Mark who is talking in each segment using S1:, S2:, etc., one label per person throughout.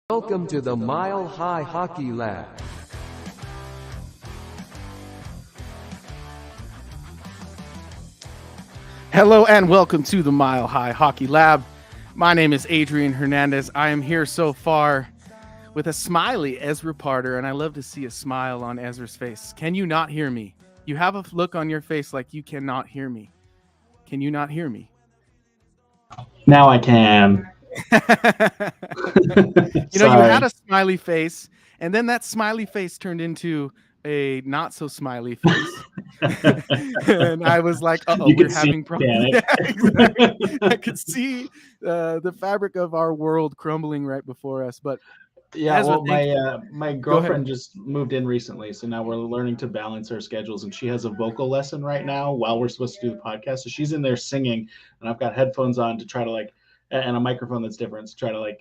S1: Welcome to the Mile High Hockey Lab.
S2: Hello and welcome to the Mile High Hockey Lab. My name is Adrian Hernandez. I am here so far with a smiley Ezra Parter, and I love to see a smile on Ezra's face. Can you not hear me? You have a look on your face like you cannot hear me. Can you not hear me?
S3: Now I can.
S2: You had a smiley face, and then that smiley face turned into a not so smiley face. And I was like, we're having problems. Yeah, exactly. I could see the fabric of our world crumbling right before us. But
S3: yeah, Ezra, well, my girlfriend just moved in recently, so now we're learning to balance our schedules, and she has a vocal lesson right now while we're supposed to do the podcast. So she's in there singing, and I've got headphones on to try to and a microphone that's different to try to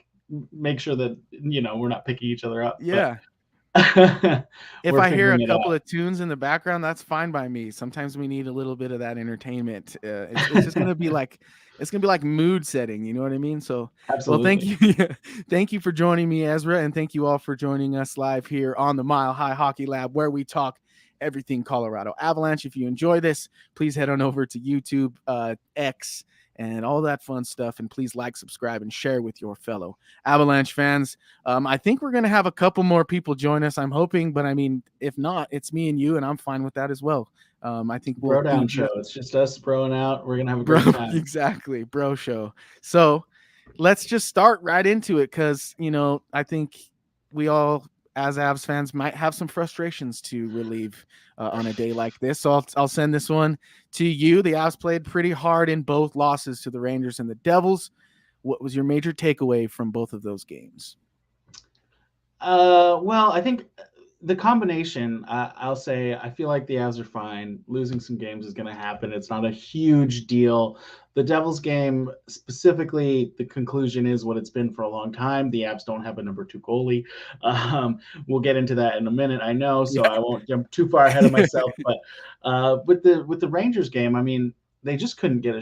S3: make sure that we're not picking each other up.
S2: Yeah. If I hear a couple of tunes in the background, that's fine by me. Sometimes we need a little bit of that entertainment. It's just gonna be like mood setting. You know what I mean? So,
S3: absolutely.
S2: Well, thank you for joining me, Ezra, and thank you all for joining us live here on the Mile High Hockey Lab, where we talk everything Colorado Avalanche. If you enjoy this, please head on over to YouTube, X, and all that fun stuff. And please like, subscribe, and share with your fellow Avalanche fans. I think we're going to have a couple more people join us, I'm hoping. But, I mean, if not, it's me and you, and I'm fine with that as well. I think we'll
S3: bro down show. It's just us broing out. We're going to have a great time.
S2: Exactly. Bro show. So let's just start right into it because, I think we all, as Avs fans, might have some frustrations to relieve on a day like this. So I'll send this one to you. The Avs played pretty hard in both losses to the Rangers and the Devils. What was your major takeaway from both of those games?
S3: Well, I think the combination, I'll say, I feel like the Avs are fine. Losing some games is going to happen. It's not a huge deal. The Devils game, specifically, the conclusion is what it's been for a long time. The Avs don't have a number 2 goalie. We'll get into that in a minute, I know, so I won't jump too far ahead of myself. But with the Rangers game, I mean, they just couldn't get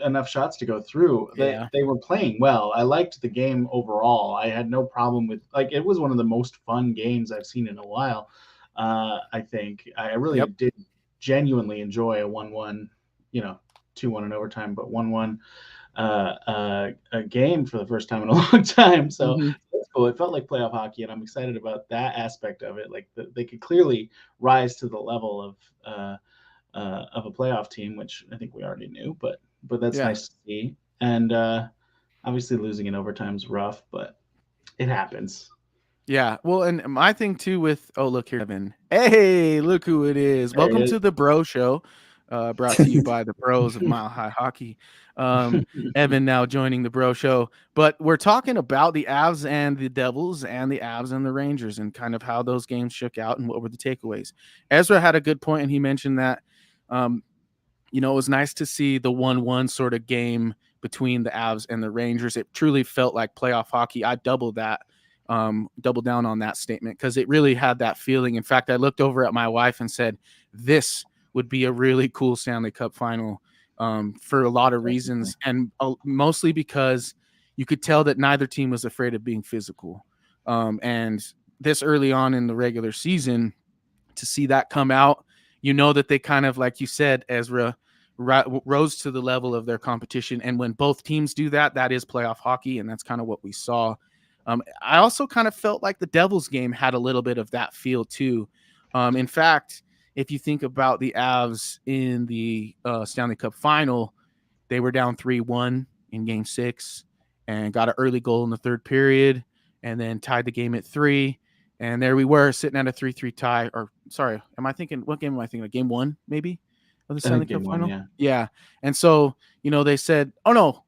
S3: enough shots to go through. They were playing well. I liked the game overall. I had no problem with it was one of the most fun games I've seen in a while. I think I really did genuinely enjoy a 1-1, 2-1 in overtime, but 1-1 a game for the first time in a long time. So that's cool. It felt like playoff hockey, and I'm excited about that aspect of it. They could clearly rise to the level of a playoff team, which I think we already knew, but that's nice to see. And obviously losing in overtime is rough, but it happens.
S2: Yeah. Well, and my thing too with, look here, Evan. Hey, look who it is. Welcome to the Bro Show, brought to you by the Bros of Mile High Hockey. Evan now joining the Bro Show, but we're talking about the Avs and the Devils and the Avs and the Rangers and kind of how those games shook out and what were the takeaways. Ezra had a good point, and he mentioned that it was nice to see the 1-1 sort of game between the Avs and the Rangers. It truly felt like playoff hockey. I double down on that statement because it really had that feeling. In fact, I looked over at my wife and said, this would be a really cool Stanley Cup final for a lot of reasons, and mostly because you could tell that neither team was afraid of being physical. And this early on in the regular season, to see that come out, that they kind of, like you said, Ezra, rose to the level of their competition. And when both teams do that, that is playoff hockey, and that's kind of what we saw. I also kind of felt like the Devils game had a little bit of that feel too. In fact, if you think about the Avs in the Stanley Cup final, they were down 3-1 in Game 6 and got an early goal in the third period and then tied the game at 3. And there we were sitting at a 3-3 tie. Or sorry, what game am I thinking of? Game 1, maybe, of the Stanley Cup final? Yeah. And so, they said, oh, no.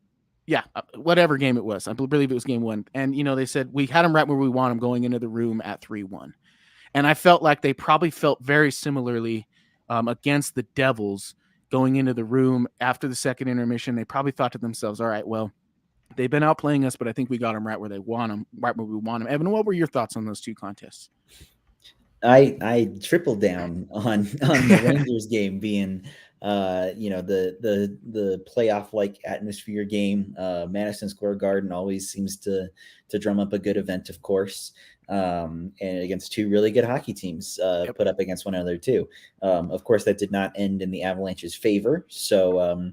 S2: Yeah, whatever game it was. I believe it was Game 1. And, they said, we had them right where we want them going into the room at 3-1. And I felt like they probably felt very similarly against the Devils going into the room after the second intermission. They probably thought to themselves, all right, well, they've been outplaying us, but I think we got them right where they want them, right where we want them. Evan, what were your thoughts on those two contests?
S4: I tripled down on the Rangers game being the playoff like atmosphere game. Madison Square Garden always seems to drum up a good event, of course. And against two really good hockey teams put up against one another too. Of course, that did not end in the Avalanche's favor. So,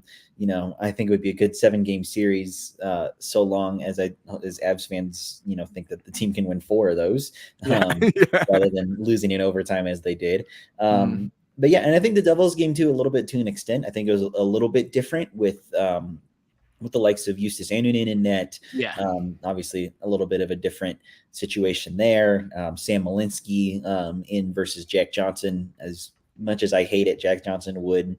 S4: I think it would be a good 7-game series so long as Avs fans, think that the team can win 4 of those rather than losing in overtime as they did. But yeah, and I think the Devils game too, a little bit to an extent. I think it was a little bit different with the likes of Justus Annunen in net.
S2: Yeah.
S4: Obviously, a little bit of a different situation there. Sam Malinsky in versus Jack Johnson. As much as I hate it, Jack Johnson would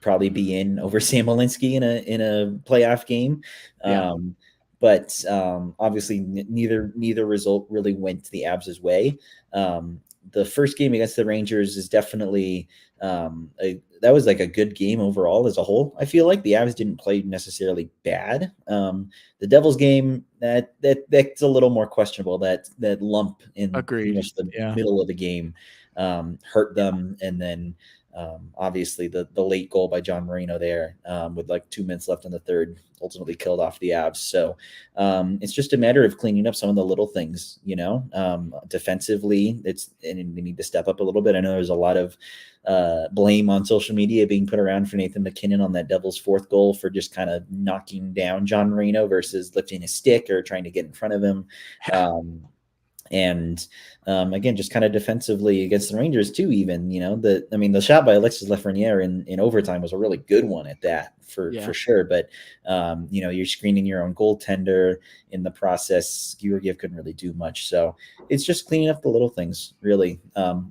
S4: probably be in over Sam Malinsky in a playoff game. But obviously, neither result really went the Avs' way. The first game against the Rangers is definitely that was like a good game overall as a whole. I feel like the Avs didn't play necessarily bad. The Devils game that's a little more questionable. That lump in the middle of the game hurt them, and then obviously the late goal by John Marino there with like 2 minutes left in the third ultimately killed off the Avs. So it's just a matter of cleaning up some of the little things, defensively. And they need to step up a little bit. I know there's a lot of blame on social media being put around for Nathan MacKinnon on that Devils 4th goal for just kind of knocking down John Marino versus lifting his stick or trying to get in front of him. And again, just kind of defensively against the Rangers too. Even the shot by Alexis Lafreniere in overtime was a really good one at that for sure. But you're screening your own goaltender in the process. Georgiev couldn't really do much, so it's just cleaning up the little things. Really,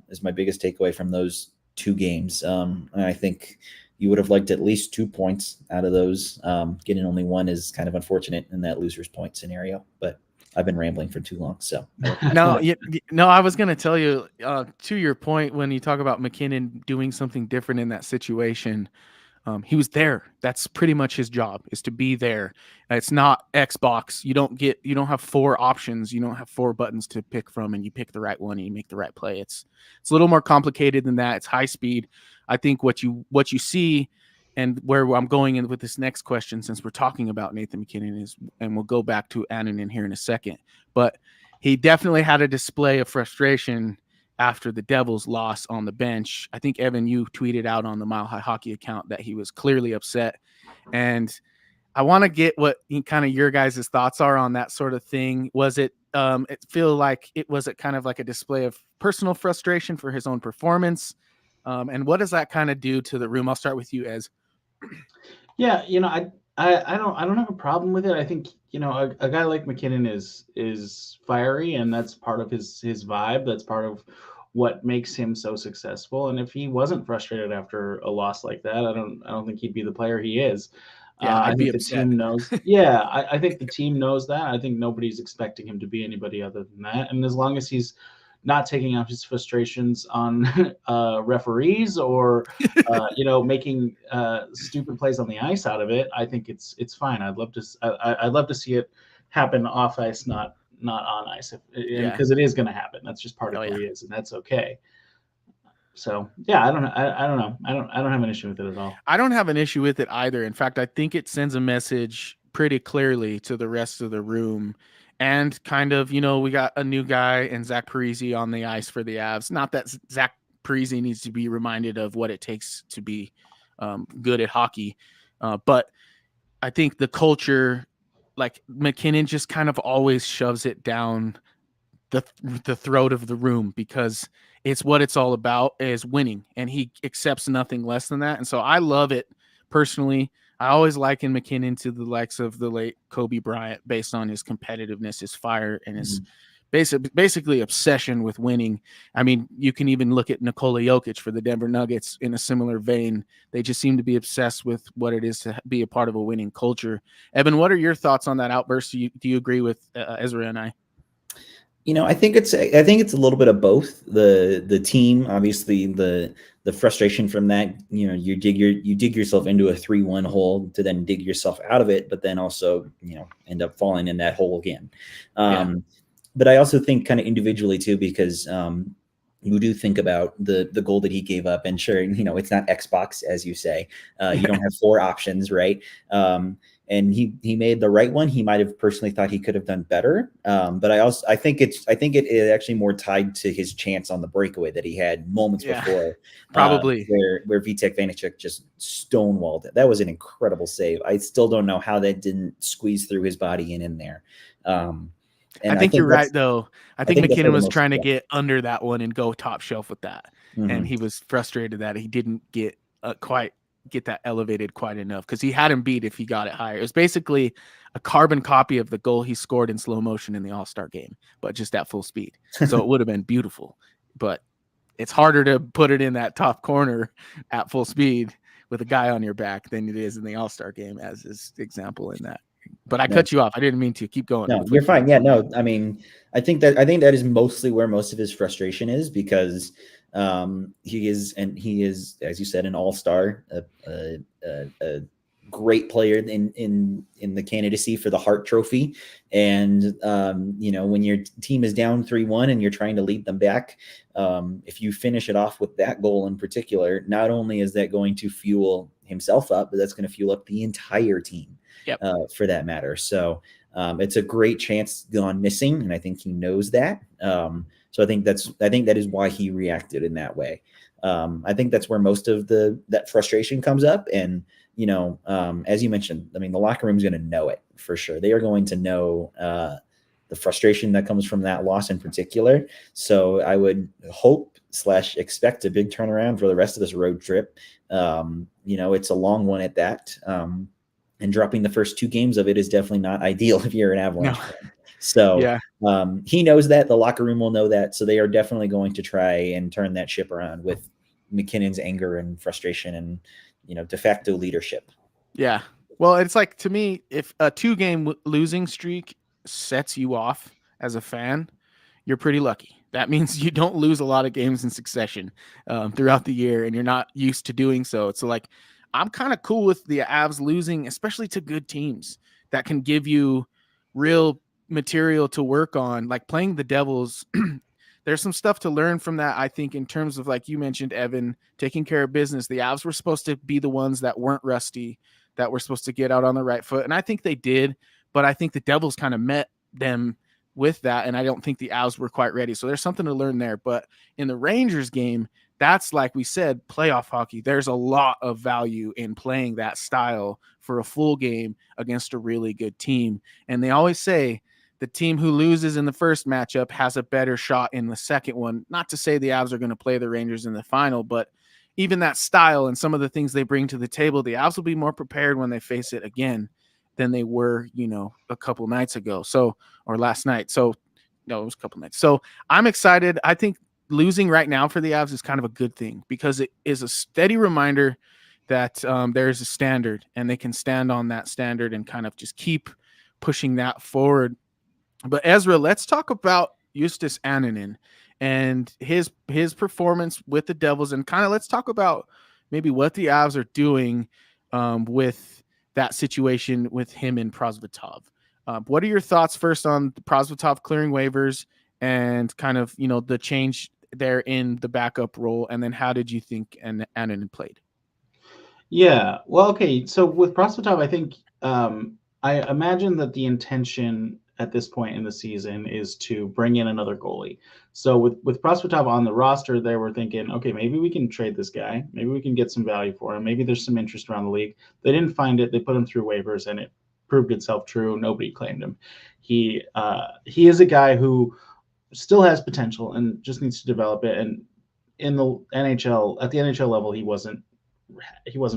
S4: is my biggest takeaway from those 2 games. And I think you would have liked at least 2 points out of those. Getting only 1 is kind of unfortunate in that loser's point scenario, but I've been rambling for too long. So
S2: no, I was going to tell you to your point, when you talk about MacKinnon doing something different in that situation, he was there. That's pretty much his job, is to be there. It's not Xbox. You don't have 4 options. You don't have 4 buttons to pick from, and you pick the right one and you make the right play. It's a little more complicated than that. It's high speed. I think what you see, and where I'm going in with this next question, since we're talking about Nathan MacKinnon, is, and we'll go back to Annunen here in a second, but he definitely had a display of frustration after the Devils loss on the bench. I think, Evan, you tweeted out on the Mile High Hockey account that he was clearly upset. And I want to get what kind of your guys' thoughts are on that sort of thing. Was it kind of like a display of personal frustration for his own performance? And what does that kind of do to the room? I'll start with you, Ez.
S3: Yeah, I don't have a problem with it. I think a guy like MacKinnon is fiery, and that's part of his vibe. That's part of what makes him so successful. And if he wasn't frustrated after a loss like that, I don't think he'd be the player he is.
S2: Yeah,
S3: I think the team knows. Yeah, I think the team knows that. I think nobody's expecting him to be anybody other than that. And as long as he's not taking out his frustrations on referees or making stupid plays on the ice out of it, I think it's fine. I'd love to see it happen off ice, not on ice, because it is going to happen. That's just part of who he is, and that's okay. So yeah, I don't know. I don't have an issue with it at all.
S2: I don't have an issue with it either. In fact, I think it sends a message pretty clearly to the rest of the room. And kind of, we got a new guy and Zach Parise on the ice for the Avs. Not that Zach Parise needs to be reminded of what it takes to be good at hockey. But I think the culture, like MacKinnon just kind of always shoves it down the throat of the room, because it's what it's all about, is winning. And he accepts nothing less than that. And so I love it personally. I always liken MacKinnon to the likes of the late Kobe Bryant, based on his competitiveness, his fire, and his basically obsession with winning. I mean, you can even look at Nikola Jokic for the Denver Nuggets in a similar vein. They just seem to be obsessed with what it is to be a part of a winning culture. Evan, what are your thoughts on that outburst? Do you agree with Ezra and I?
S4: I think it's a little bit of both. The team, obviously, the frustration from that, you dig yourself into a 3-1 hole to then dig yourself out of it, but then also, end up falling in that hole again. But I also think kind of individually too, because you do think about the goal that he gave up, and sure, it's not Xbox, as you say. You don't have 4 options, right? And he made the right one. He might have personally thought he could have done better, but I think it is actually more tied to his chance on the breakaway that he had moments before,
S2: probably
S4: where Vitek Vanecek just stonewalled it. That was an incredible save. I still don't know how that didn't squeeze through his body and in there.
S2: And I think you're right, though. I think McKinnon was trying to get under that one and go top shelf with that. Mm-hmm. And he was frustrated that he didn't get quite get that elevated quite enough, because he had him beat if he got it higher. It was basically a carbon copy of the goal he scored in slow motion in the All-Star game, but just at full speed. So it would have been beautiful. But it's harder to put it in that top corner at full speed with a guy on your back than it is in the All-Star game, as is example in that. But I cut you off. I didn't mean to. Keep going.
S4: No, you're fine. Yeah, no. I mean, I think that is mostly where most of his frustration is, because he is, as you said, an all-star, a great player in the candidacy for the Hart Trophy, and when your team is down 3-1 and you're trying to lead them back, if you finish it off with that goal in particular, not only is that going to fuel himself up, but that's going to fuel up the entire team. Yep. For that matter. So it's a great chance gone missing, and I think he knows that. So I think that is why he reacted in that way. I think that's where most of that frustration comes up. And as you mentioned, I mean, the locker room is going to know it for sure. They are going to know the frustration that comes from that loss in particular. So I would hope / expect a big turnaround for the rest of this road trip. It's a long one at that. And dropping the first 2 games of it is definitely not ideal if you're an Avalanche fan. So he knows that. The locker room will know that. So they are definitely going to try and turn that ship around with McKinnon's anger and frustration and, de facto leadership.
S2: Yeah. Well, it's like, to me, if a 2-game losing streak sets you off as a fan, you're pretty lucky. That means you don't lose a lot of games in succession throughout the year, and you're not used to doing so. It's like, I'm kind of cool with the Avs losing, especially to good teams that can give you real material to work on, like playing the Devils. There's some stuff to learn from that, I think, in terms of, like you mentioned, Evan, taking care of business. The Avs were supposed to be the ones that weren't rusty, that were supposed to get out on the right foot. And I think they did, but I think the Devils kind of met them with that. And I don't think the Avs were quite ready. So there's something to learn there. But in the Rangers game, that's, like we said, playoff hockey. There's a lot of value in playing that style for a full game against a really good team. And they always say the team who loses in the first matchup has a better shot in the second one. Not to say the Avs are going to play the Rangers in the final, but even that style and some of the things they bring to the table, the Avs will be more prepared when they face it again than they were, a couple nights ago. Or last night. So no, it was a couple nights. So I'm excited. I think losing right now for the Avs is kind of a good thing, because it is a steady reminder that there's a standard, and they can stand on that standard and kind of just keep pushing that forward. But Ezra, let's talk about Justus Annunen and his performance with the Devils, and kind of let's talk about maybe what the Avs are doing with that situation with him and Prosvetov. What are your thoughts first on the Prosvetov clearing waivers and kind of, the change there in the backup role, and then how did you think Annunen played?
S3: Yeah, well, okay. So with Prosvetov, I think I imagine that the intention at this point in the season is to bring in another goalie. So with Prosvetov on the roster, they were thinking, okay, maybe we can trade this guy. Maybe we can get some value for him. Maybe there's some interest around the league. They didn't find it. They put him through waivers, and it proved itself true. Nobody claimed him. He is a guy who still has potential and just needs to develop it. And in the NHL, at the NHL level, he wasn't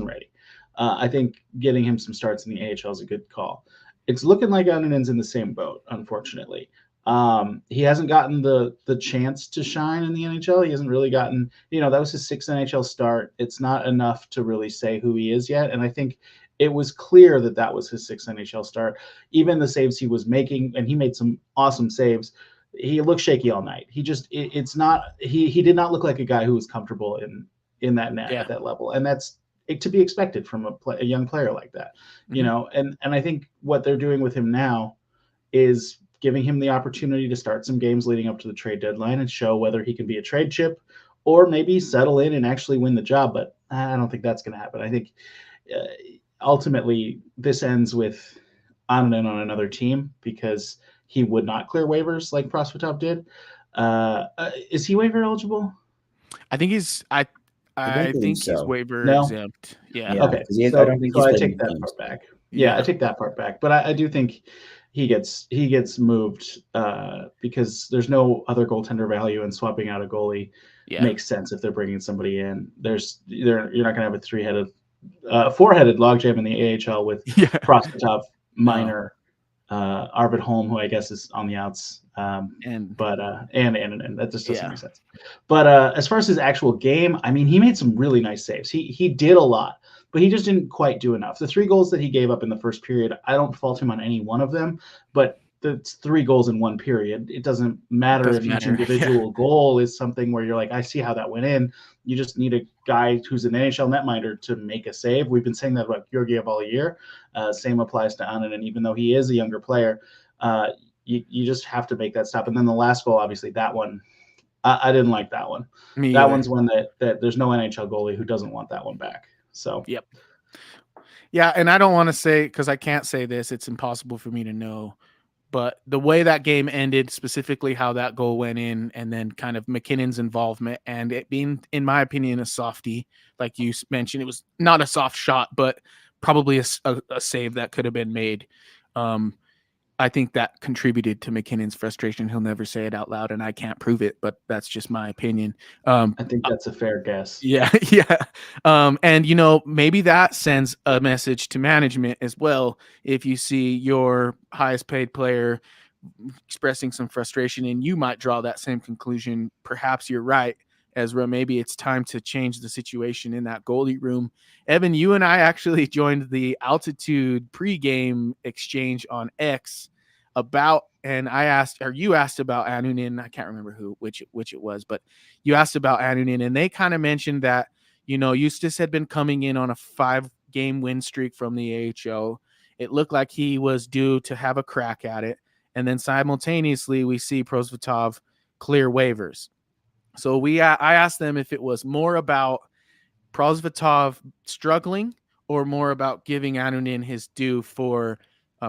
S3: ready. I think getting him some starts in the AHL is a good call. It's looking like Annunen's in the same boat, unfortunately. He hasn't gotten the chance to shine in the NHL. He hasn't really gotten, that was his 6th NHL start. It's not enough to really say who he is yet. And I think it was clear that was his 6th NHL start. Even the saves he was making, and he made some awesome saves, he looked shaky all night. He just, it's not, he did not look like a guy who was comfortable in that net at that level. And that's to be expected from a young player like that, and I think what they're doing with him now is giving him the opportunity to start some games leading up to the trade deadline and show whether he can be a trade chip or maybe settle in and actually win the job. But I don't think that's going to happen. I think ultimately this ends with Anonin on another team because he would not clear waivers like Prosvetov did. Is he waiver eligible?
S2: I think he's he's waiver exempt. Yeah.
S3: Okay.
S4: I don't think
S3: so I take that part back. Yeah, I take that part back. But I do think he gets moved because there's no other goaltender value, and swapping out a goalie makes sense if they're bringing somebody in. You're not going to have a four-headed logjam in the AHL with Prosvetov, Minor, Arvid Holm, who I guess is on the outs, and that just doesn't make sense. But as far as his actual game, I mean, he made some really nice saves. He did a lot, but he just didn't quite do enough. The 3 goals that he gave up in the first period, I don't fault him on any one of them, but it's 3 goals in one period. It doesn't matter if each individual goal is something where you're like, I see how that went in. You just need a guy who's an NHL netminder to make a save. We've been saying that about Georgiev all year. Same applies to Annan, and even though he is a younger player, you just have to make that stop. And then the last goal, obviously, that one, I didn't like that one. That one's one that there's no NHL goalie who doesn't want that one back. So
S2: yeah, and I don't want to say, because I can't say this, it's impossible for me to know. But the way that game ended, specifically how that goal went in, and then kind of McKinnon's involvement, and it being, in my opinion, a softie, like you mentioned, it was not a soft shot, but probably a save that could have been made. I think that contributed to McKinnon's frustration. He'll never say it out loud, and I can't prove it, but that's just my opinion.
S3: I think that's a fair guess.
S2: Yeah. And, maybe that sends a message to management as well. If you see your highest paid player expressing some frustration, and you might draw that same conclusion, perhaps you're right, Ezra. Maybe it's time to change the situation in that goalie room. Evan, you and I actually joined the Altitude pregame exchange on X and I asked, or you asked about Anunin. I can't remember which it was, but you asked about Anunin, and they kind of mentioned that, Eustace had been coming in on a 5-game win streak from the AHL. It looked like he was due to have a crack at it. And then simultaneously, we see Prosvetov clear waivers. So I asked them if it was more about Prosvetov struggling or more about giving Anunin his due for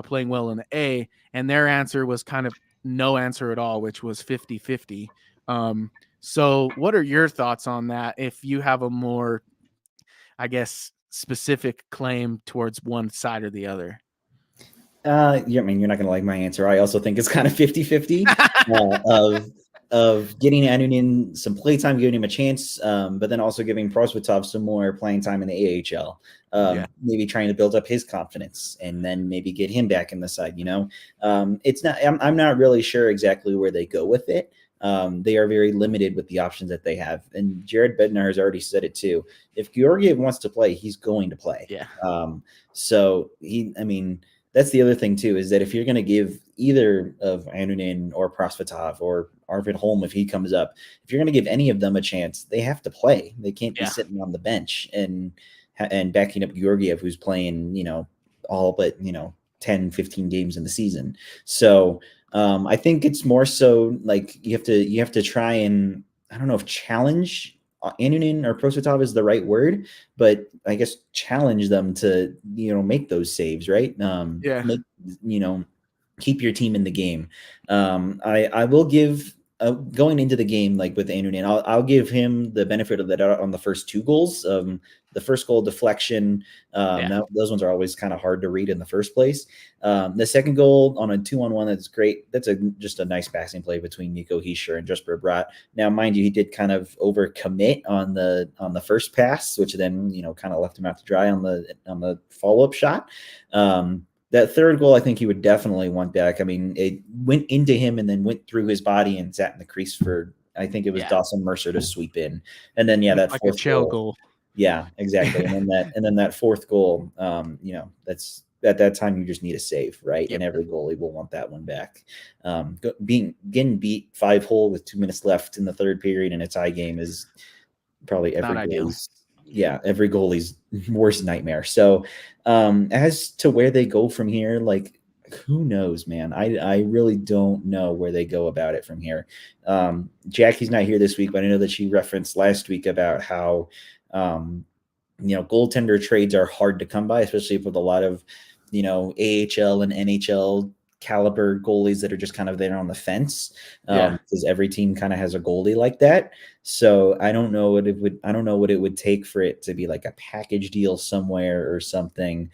S2: playing well in the A, and their answer was kind of no answer at all, which was 50-50. So what are your thoughts on that? If you have a more, I guess, specific claim towards one side or the other?
S4: I mean, you're not going to like my answer. I also think it's kind of 50-50 of getting Anunin some playtime, giving him a chance, but then also giving Prosvetov some more playing time in the AHL. Maybe trying to build up his confidence and then maybe get him back in the side. It's not. I'm not really sure exactly where they go with it. They are very limited with the options that they have, and Jared Bednar has already said it too. If Georgiev wants to play, he's going to play. So that's the other thing too, is that if you're going to give either of Anunin or Prosvetov or Arvid Holm, if he comes up, if you're going to give any of them a chance, they have to play. They can't be sitting on the bench and backing up Georgiev, who's playing, all but, 10, 15 games in the season. So I think it's more so like you have to try and, I don't know if challenge Anunin or Prosvetov is the right word, but I guess challenge them to, make those saves, right? Keep your team in the game. I will give going into the game, like with Anunin, I'll give him the benefit of the doubt on the first 2 goals. The first goal deflection, those ones are always kind of hard to read in the first place. The second goal on a 2-on-1, that's great. That's just a nice passing play between Nico Hischier and Jesper Bratt. Now, mind you, he did kind of overcommit on the first pass, which then kind of left him out to dry on the follow-up shot. That third goal, I think he would definitely want back. I mean, it went into him and then went through his body and sat in the crease for, I think it was Dawson Mercer to sweep in. And then, that like fourth goal. Yeah, exactly. And then that fourth goal, that's at that time you just need a save, right? And every goalie will want that one back. Getting beat 5-hole with 2 minutes left in the third period in a tie game is probably every goalie's. Yeah, every goalie's worst nightmare. So as to where they go from here, like who knows, man? I really don't know where they go about it from here. Jackie's not here this week, but I know that she referenced last week about how goaltender trades are hard to come by, especially with a lot of AHL and NHL caliber goalies that are just kind of there on the fence, because every team kind of has a goalie like that. So I don't know what it would take for it to be like a package deal somewhere or something.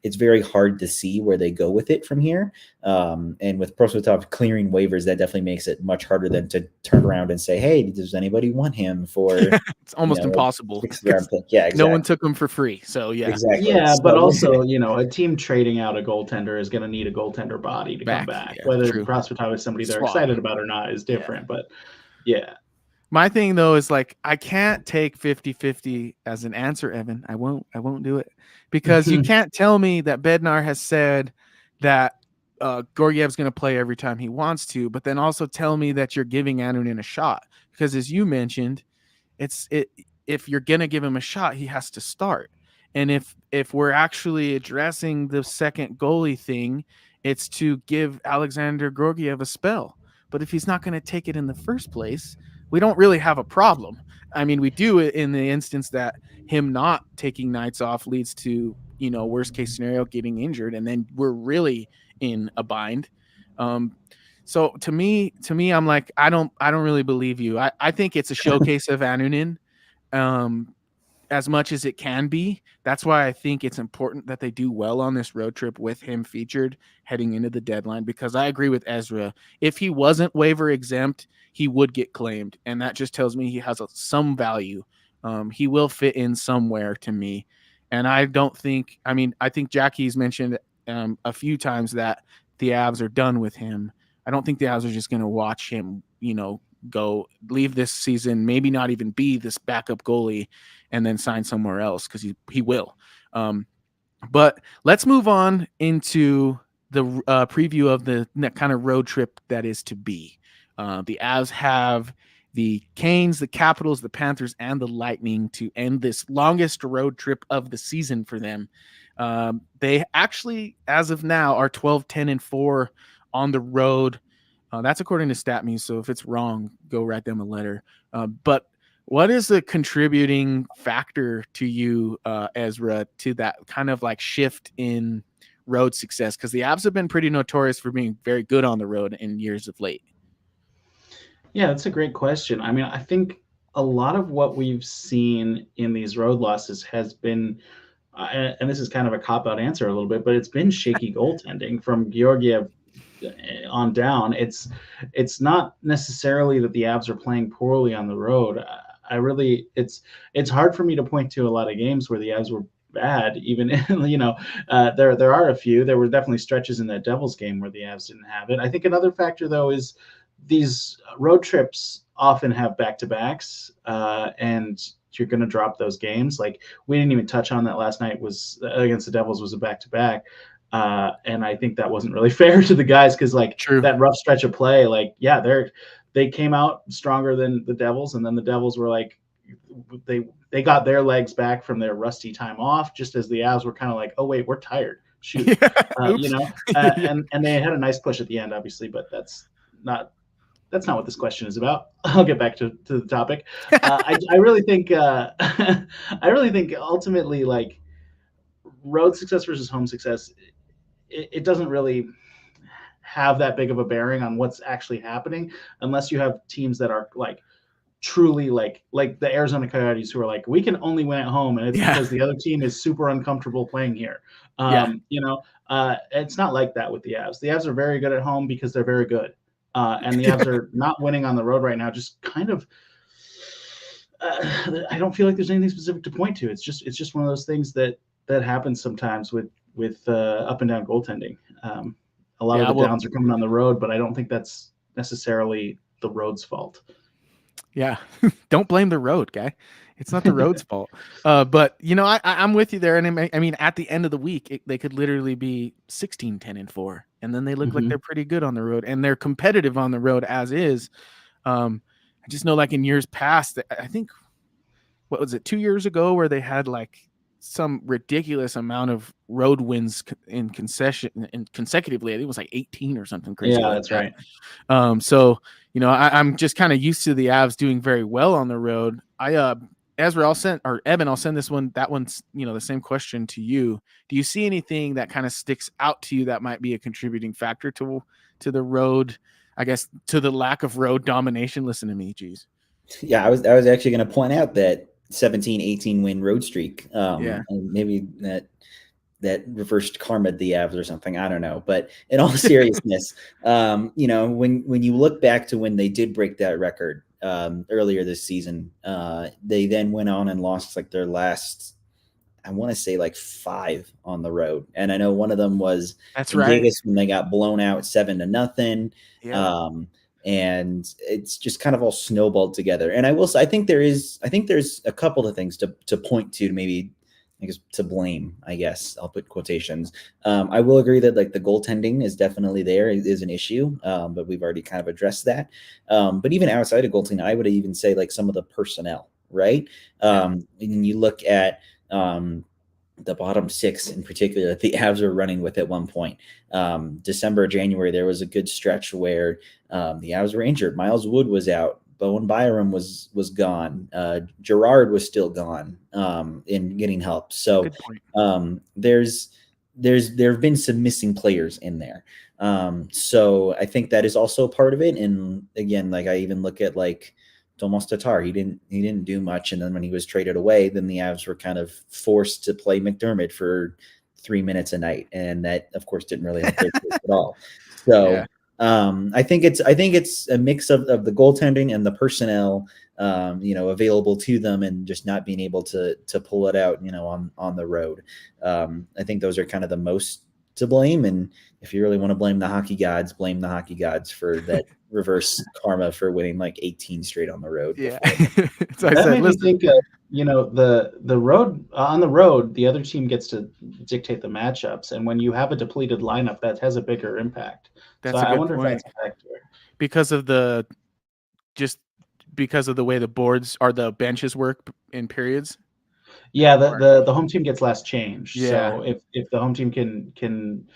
S4: It's very hard to see where they go with it from here. And with Prosvetov clearing waivers, that definitely makes it much harder than to turn around and say, hey, does anybody want him for
S2: it's almost impossible.
S4: Round pick. Yeah, exactly.
S2: No one took him for free. So
S4: exactly.
S3: Yeah, but also, a team trading out a goaltender is going to need a goaltender body to come back.
S2: Yeah,
S3: whether
S2: true.
S3: Prosvetov is somebody they're excited about or not is different. But yeah.
S2: My thing though is like I can't take 50-50 as an answer, Evan. I won't do it because you can't tell me that Bednar has said that Georgiev's going to play every time he wants to, but then also tell me that you're giving Annunen a shot because, as you mentioned, if you're going to give him a shot, he has to start. And if we're actually addressing the second goalie thing, it's to give Alexander Georgiev a spell. But if he's not going to take it in the first place, we don't really have a problem. I mean, we do it in the instance that him not taking nights off leads to, worst case scenario, getting injured. And then we're really in a bind. So to me, I'm like, I don't really believe you. I think it's a showcase of Annunen, as much as it can be. That's why I think it's important that they do well on this road trip with him featured heading into the deadline, because I agree with Ezra. If he wasn't waiver exempt, he would get claimed. And that just tells me he has some value. He will fit in somewhere to me. And I think Jackie's mentioned a few times that the Avs are done with him. I don't think the Avs are just going to watch him, go leave this season, maybe not even be this backup goalie and then sign somewhere else, because he will. But let's move on into the preview of the kind of road trip that is to be. The Avs have the Canes, the Capitals, the Panthers, and the Lightning to end this longest road trip of the season for them. They actually, as of now, are 12-10-4 on the road. That's according to StatMe, so if it's wrong, go write them a letter. But what is the contributing factor to you, Ezra, to that kind of like shift in road success? Because the Avs have been pretty notorious for being very good on the road in years of late.
S3: Yeah, that's a great question. I mean, I think a lot of what we've seen in these road losses has been, and this is kind of a cop-out answer a little bit, but it's been shaky goaltending from Georgiev on down. It's not necessarily that the Avs are playing poorly on the road. It's hard for me to point to a lot of games where the Avs were bad. Even there are a few. There were definitely stretches in that Devils game where the Avs didn't have it. I think another factor though is these road trips often have back-to-backs, and you're going to drop those games. Like we didn't even touch on that last night was against the Devils was a back-to-back. And I think that wasn't really fair to the guys because that rough stretch of play, they came out stronger than the Devils, and then the Devils were like they got their legs back from their rusty time off, just as the Avs were kind of like, oh wait, we're tired, shoot, and they had a nice push at the end, obviously, but that's not what this question is about. I'll get back to the topic. I really think ultimately, like, road success versus home success, it doesn't really have that big of a bearing on what's actually happening unless you have teams that are like truly like the Arizona Coyotes, who are like, we can only win at home, and it's because the other team is super uncomfortable playing here. It's not like that with the Avs. The Avs are very good at home because they're very good. And the Avs are not winning on the road right now. Just kind of, I don't feel like there's anything specific to point to. It's just one of those things that happens sometimes with up and down goaltending. A lot of the downs are coming on the road, but I don't think that's necessarily the road's fault.
S2: Yeah, don't blame the road, guy. It's not the road's fault. But I'm with you there. And I mean, at the end of the week, they could literally be 16-10-4, and then they look like they're pretty good on the road, and they're competitive on the road as is. I just know, like in years past, I think, what was it, 2 years ago, where they had like some ridiculous amount of road wins consecutively. I think it was like 18 or something crazy.
S3: Yeah,
S2: like
S3: that's
S2: that.
S3: right.
S2: So, I'm just kind of used to the Avs doing very well on the road. Ezra, Evan, I'll send that one's, the same question to you. Do you see anything that kind of sticks out to you that might be a contributing factor to the road, I guess, to the lack of road domination? Listen to me, geez.
S4: Yeah, I was actually going to point out that 17-18 win road streak.
S2: Yeah.
S4: And maybe that reversed karma the Avs or something. I don't know. But in all seriousness, when you look back to when they did break that record earlier this season, they then went on and lost like their last, I want to say like 5 on the road. And I know one of them was
S2: That's
S4: in
S2: right.
S4: Vegas when they got blown out 7-0.
S2: Yeah.
S4: And it's just kind of all snowballed together. And I will say, I think there's a couple of things to point to maybe, I guess, to blame, I guess I'll put quotations. I will agree that like the goaltending is definitely there, is an issue, but we've already kind of addressed that. But even outside of goaltending, I would even say like some of the personnel, right? When you look at the bottom 6 in particular that the Avs were running with at one point. December, January, there was a good stretch where the Avs were injured. Miles Wood was out. Bowen Byram was gone. Gerard was still gone in getting help. So there have been some missing players in there. So I think that is also part of it. And again, like I even look at like Tomas Tatar, he didn't do much, and then when he was traded away, then the Avs were kind of forced to play McDermott for 3 minutes a night, and that of course didn't really help their case at all. So I think it's a mix of the goaltending and the personnel, available to them, and just not being able to pull it out, on the road. I think those are kind of the most to blame, and if you really want to blame the hockey gods for that reverse karma for winning like 18 straight on the road.
S2: Yeah.
S3: So that made me think of, the road on the road, the other team gets to dictate the matchups, and when you have a depleted lineup, that has a bigger impact.
S2: That's
S3: so
S2: a
S3: I
S2: good
S3: wonder
S2: point.
S3: if that's a factor.
S2: Because of the way the boards or the benches work in periods.
S3: Yeah, the home team gets last change.
S2: Yeah.
S3: So if the home team can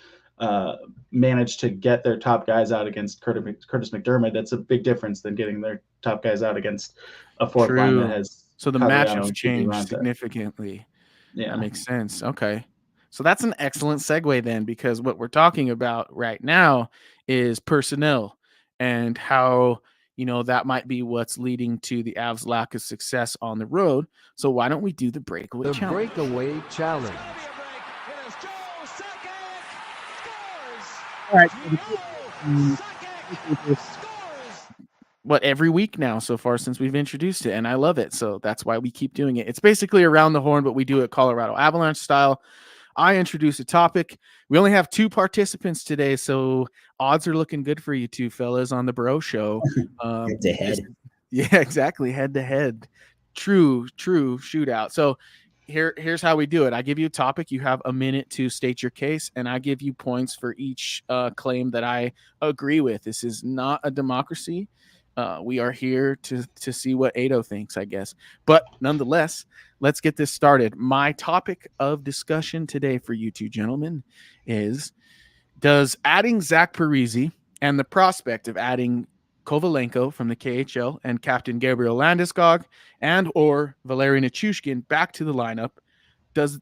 S3: manage to get their top guys out against Curtis McDermott, that's a big difference than getting their top guys out against a fourth line that has.
S2: So the matchups change significantly.
S3: Yeah,
S2: that makes sense. Okay, so that's an excellent segue then, because what we're talking about right now is personnel and how that might be what's leading to the Avs' lack of success on the road. So why don't we do the breakaway challenge?
S1: Breakaway challenge.
S2: All right. Every week now so far since we've introduced it, and I love it. So that's why we keep doing it. It's basically around the horn, but we do it Colorado Avalanche style. I introduce a topic. We only have 2 participants today, so odds are looking good for you two fellas on the Bro Show.
S4: Head to head.
S2: Yeah, exactly. Head to head. True shootout. So here's how we do it. I give you a topic. You have a minute to state your case, and I give you points for each claim that I agree with. This is not a democracy. We are here to see what Ado thinks, I guess. But nonetheless, let's get this started. My topic of discussion today for you two gentlemen is, does adding Zach Parise and the prospect of adding Kovalenko from the KHL and Captain Gabriel Landeskog and or Valeri Nichushkin back to the lineup,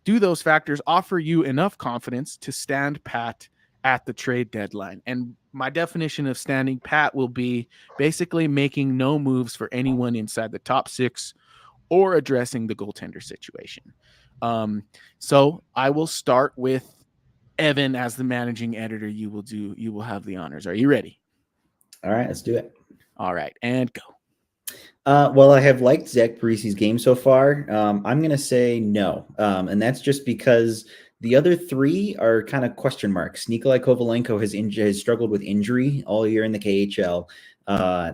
S2: do those factors offer you enough confidence to stand pat at the trade deadline? And my definition of standing pat will be basically making no moves for anyone inside the top 6 or addressing the goaltender situation. So I will start with Evan as the managing editor. You will have the honors. Are you ready?
S4: All right, let's do it.
S2: All right, and go.
S4: Well, I have liked Zach Parise's game so far. I'm going to say no. And that's just because the other 3 are kind of question marks. Nikolai Kovalenko has struggled with injury all year in the KHL.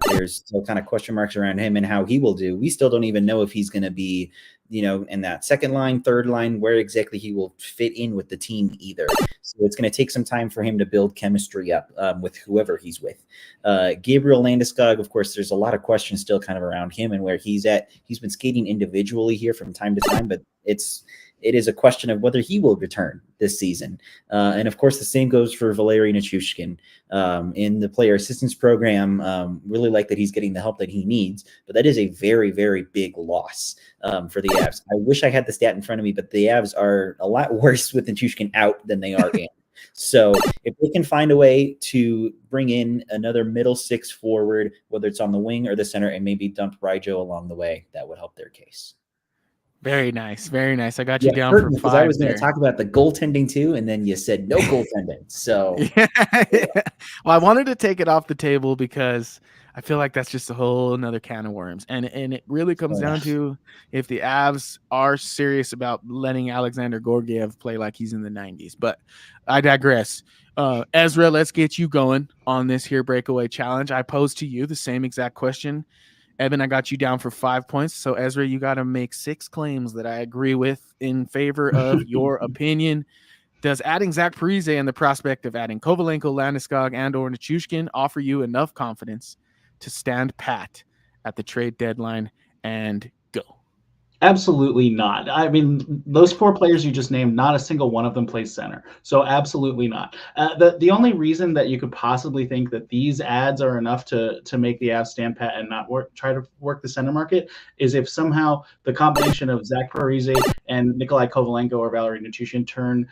S4: There's still kind of question marks around him and how he will do. We still don't even know if he's going to be, in that second line, third line, where exactly he will fit in with the team either. So it's going to take some time for him to build chemistry up with whoever he's with. Gabriel Landeskog, of course, there's a lot of questions still kind of around him and where he's at. He's been skating individually here from time to time, but it's it is a question of whether he will return this season. And of course, the same goes for Valeri Nichushkin in the player assistance program. Really like that he's getting the help that he needs, but that is a very, very big loss for the Avs. I wish I had the stat in front of me, but the Avs are a lot worse with Nichushkin out than they are in. So if they can find a way to bring in another middle six forward, whether it's on the wing or the center, and maybe dump Rijo along the way, that would help their case.
S2: Very nice. Very nice. I got you down for 5
S4: because I was going to talk about the goaltending too, and then you said no goaltending. So
S2: yeah. Well, I wanted to take it off the table because I feel like that's just a whole another can of worms. And it really comes down to if the Avs are serious about letting Alexander Gorgiev play like he's in the 90s. But I digress. Ezra, let's get you going on this here breakaway challenge. I posed to you the same exact question. Evan, I got you down for 5 points. So, Ezra, you got to make 6 claims that I agree with in favor of your opinion. Does adding Zach Parise and the prospect of adding Kovalenko, Landeskog, and or Nichushkin offer you enough confidence to stand pat at the trade deadline and go?
S3: Absolutely not. I mean, those 4 players you just named, not a single one of them plays center. So absolutely not. The only reason that you could possibly think that these ads are enough to make the Avs stand pat and not try to work the center market is if somehow the combination of Zach Parise and Nikolai Kovalenko or Valeri Nichushkin turn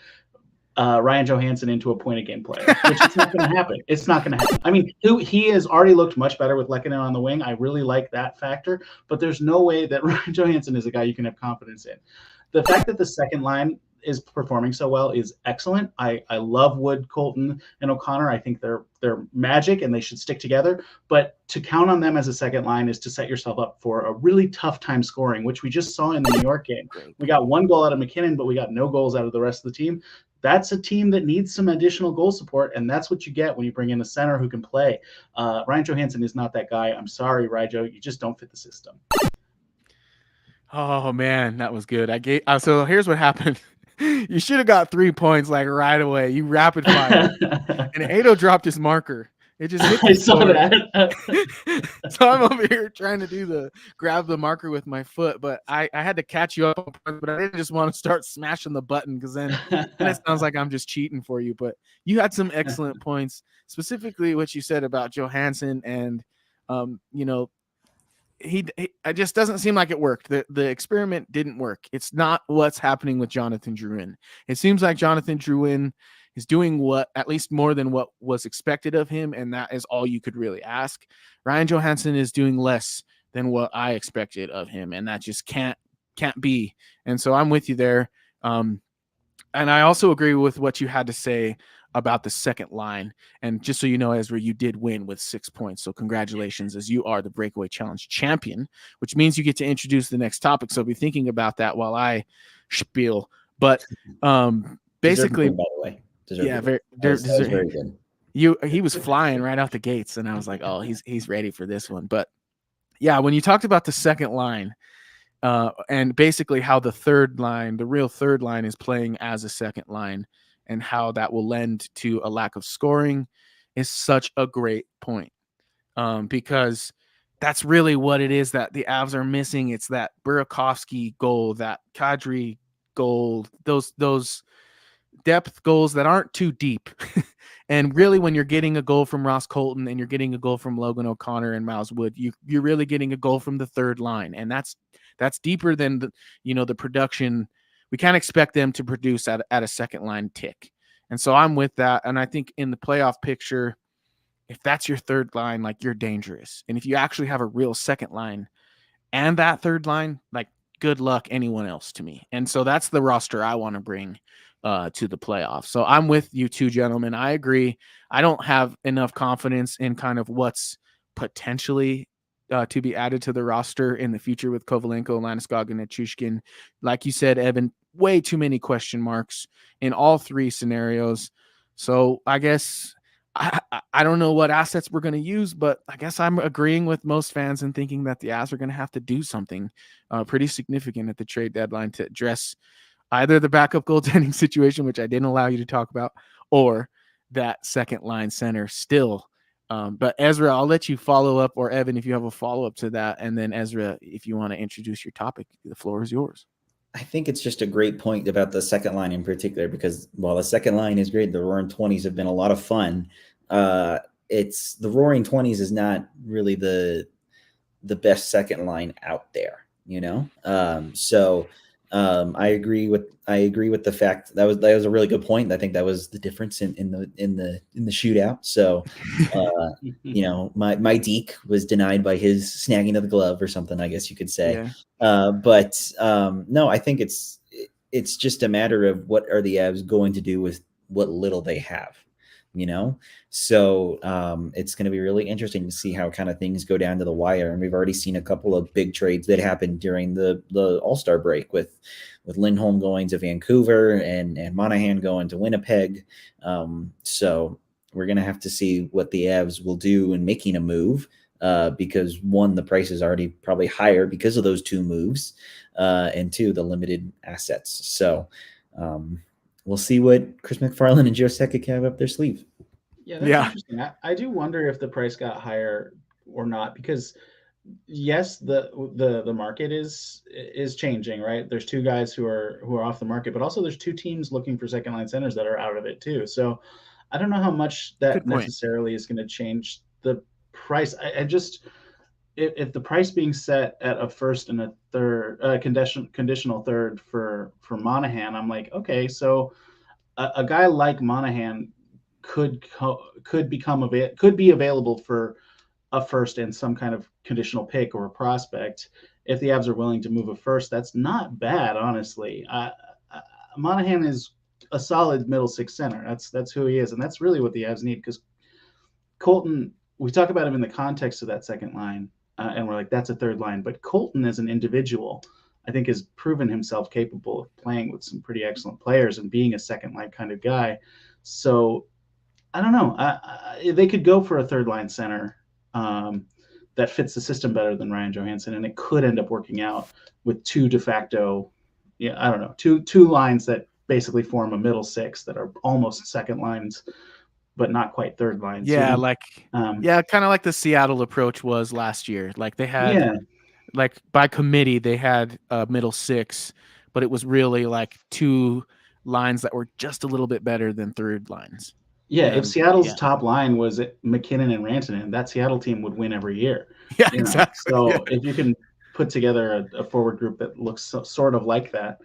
S3: Ryan Johansson into a point-a-game player, which is not going to happen. It's not going to happen. I mean, he has already looked much better with Lehkonen on the wing. I really like that factor, but there's no way that Ryan Johansson is a guy you can have confidence in. The fact that the second line is performing so well is excellent. I love Wood, Colton, and O'Connor. I think they're magic and they should stick together. But to count on them as a second line is to set yourself up for a really tough time scoring, which we just saw in the New York game. We got 1 goal out of McKinnon, but we got no goals out of the rest of the team. That's a team that needs some additional goal support, and that's what you get when you bring in a center who can play. Ryan Johansson is not that guy. I'm sorry, Rijo. You just don't fit the system.
S2: Oh, man, that was good. So here's what happened. You should have got 3 points like right away. You rapid fire. And Ado dropped his marker. It just hit
S3: I saw that.
S2: So I'm over here trying to grab the marker with my foot, but I had to catch you up, but I didn't just want to start smashing the button because then it sounds like I'm just cheating for you. But you had some excellent points, specifically what you said about Johansson and it just doesn't seem like it worked. The experiment didn't work. It's not what's happening with Jonathan Drouin. It seems like Jonathan Drouin is doing what at least more than what was expected of him, and that is all you could really ask. Ryan Johansson is doing less than what I expected of him, and that just can't be. And so I'm with you there. And I also agree with what you had to say about the second line. And just so you know, Ezra, you did win with 6 points. So congratulations, as you are the Breakaway Challenge champion, which means you get to introduce the next topic. So be thinking about that while I spiel. But basically,
S4: by the way,
S2: very good. He was flying right out the gates, and I was like, oh, he's ready for this one. But yeah, when you talked about the second line, and basically how the third line, the real third line, is playing as a second line, and how that will lend to a lack of scoring, is such a great point. Because that's really what it is that the Avs are missing. It's that Burakovsky goal, that Kadri goal, those depth goals that aren't too deep. And really, when you're getting a goal from Ross Colton and you're getting a goal from Logan O'Connor and Miles Wood, you're really getting a goal from the third line. And that's deeper than the production. We can't expect them to produce at a second line tick. And so I'm with that. And I think in the playoff picture, if that's your third line, like, you're dangerous. And if you actually have a real second line and that third line, like, good luck anyone else to me. And so that's the roster I want to bring to the playoffs. So I'm with you two gentlemen. I agree. I don't have enough confidence in kind of what's potentially to be added to the roster in the future with Kovalenko, Landeskog, and Nichushkin. Like you said, Evan, way too many question marks in all 3 scenarios. So I guess I don't know what assets we're going to use, but I guess I'm agreeing with most fans and thinking that the Avs are going to have to do something pretty significant at the trade deadline to address either the backup goaltending situation, which I didn't allow you to talk about, or that second line center still. But Ezra, I'll let you follow up, or Evan, if you have a follow-up to that. And then Ezra, if you want to introduce your topic, the floor is yours.
S4: I think it's just a great point about the second line in particular, because while the second line is great, the Roaring 20s have been a lot of fun. It's the Roaring 20s is not really the best second line out there, you know? I agree with the fact that was a really good point. I think that was the difference in the shootout. So, you know, my deke was denied by his snagging of the glove or something, I guess you could say.
S2: Yeah.
S4: No, I think it's just a matter of what are the Avs going to do with what little they have, you know? So it's going to be really interesting to see how kind of things go down to the wire. And we've already seen a couple of big trades that happened during the All-Star break with Lindholm going to Vancouver and Monahan going to Winnipeg. So we're going to have to see what the Avs will do in making a move, because one, the price is already probably higher because of those two moves, and two, the limited assets. So we'll see what Chris McFarland and Joe Sakic have up their sleeve.
S3: Yeah, that's interesting. I do wonder if the price got higher or not, because yes, the market is changing, right? There's two guys who are off the market, but also there's two teams looking for second line centers that are out of it too. So I don't know how much that necessarily is going to change the price. I just, if the price being set at a first and a third, conditional third for Monahan, I'm like, okay, so a guy like Monahan could be available for a first and some kind of conditional pick or a prospect. If the Avs are willing to move a first, that's not bad, honestly. Monahan is a solid middle six center. That's who he is, and that's really what the Avs need, because Colton, we talk about him in the context of that second line, and we're like, that's a third line. But Colton as an individual, I think, has proven himself capable of playing with some pretty excellent players and being a second line kind of guy. So I don't know. They could go for a third line center that fits the system better than Ryan Johansson, and it could end up working out with two de facto, I don't know, two lines that basically form a middle six that are almost second lines, but not quite third lines.
S2: Yeah, kind of like the Seattle approach was last year. Like they had, like by committee, they had a middle six, but it was really like two lines that were just a little bit better than third lines.
S3: Yeah, if Seattle's top line was McKinnon and Rantanen, that Seattle team would win every year.
S2: Yeah, exactly.
S3: So if you can put together a forward group that looks sort of like that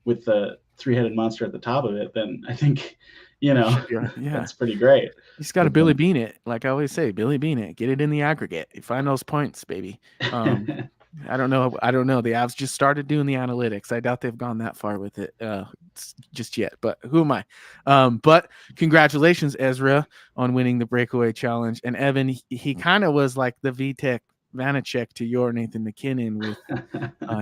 S3: with the three-headed monster at the top of it, then I think, that's pretty great.
S2: He's got to Billy Bean it. Like I always say, Billy Bean it. Get it in the aggregate. You find those points, baby. I don't know. The Avs just started doing the analytics. I doubt they've gone that far with it just yet. But who am I? But congratulations, Ezra, on winning the breakaway challenge. And Evan, he kind of was like the Vitek Vanacek to your Nathan McKinnon with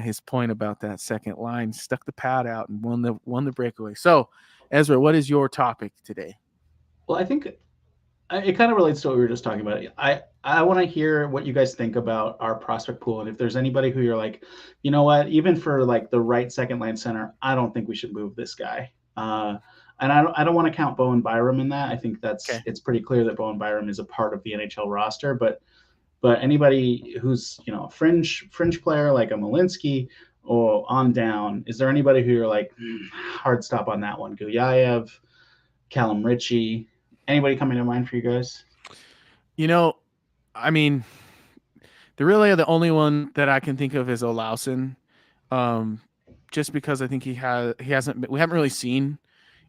S2: his point about that second line. Stuck the pad out and won the breakaway. So, Ezra, what is your topic today?
S3: Well, I think it kind of relates to what we were just talking about. I want to hear what you guys think about our prospect pool, and if there's anybody who you're like, you know what, even for like the right second line center, I don't think we should move this guy. And I don't want to count Bowen Byram in that. I think it's pretty clear that Bowen Byram is a part of the NHL roster, but anybody who's a fringe player like a Malinsky or on down, is there anybody who you're like, hard stop on that one? Guyayev, Callum Ritchie, anybody coming to mind for you guys?
S2: I mean, the only one that I can think of is Olausen, just because I think we haven't really seen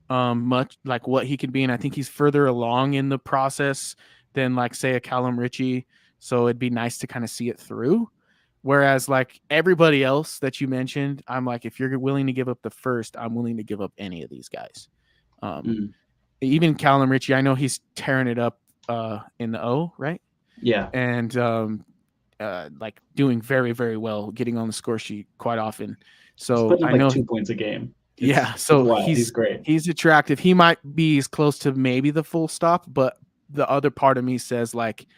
S2: much like what he could be, and I think he's further along in the process than like say a Callum Ritchie. So it'd be nice to kind of see it through. Whereas like everybody else that you mentioned, I'm like, if you're willing to give up the first, I'm willing to give up any of these guys. Even Callum Ritchie, I know he's tearing it up in the O, right?
S3: Yeah.
S2: And like doing very, very well, getting on the score sheet quite often. So I know
S3: 2 points a game.
S2: So
S3: he's great.
S2: He's attractive. He might be as close to maybe the full stop, but the other part of me says like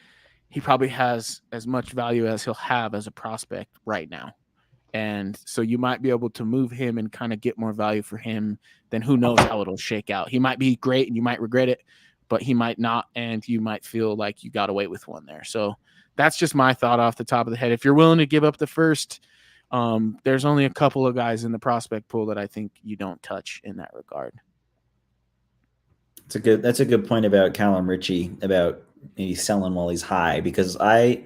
S2: he probably has as much value as he'll have as a prospect right now. And so you might be able to move him and kind of get more value for him. Then who knows how it'll shake out. He might be great and you might regret it, but he might not, and you might feel like you got away with one there. So that's just my thought off the top of the head. If you're willing to give up the first, There's only a couple of guys in the prospect pool that I think you don't touch in that regard.
S4: That's a good point about Callum Ritchie, about maybe selling while he's high, because I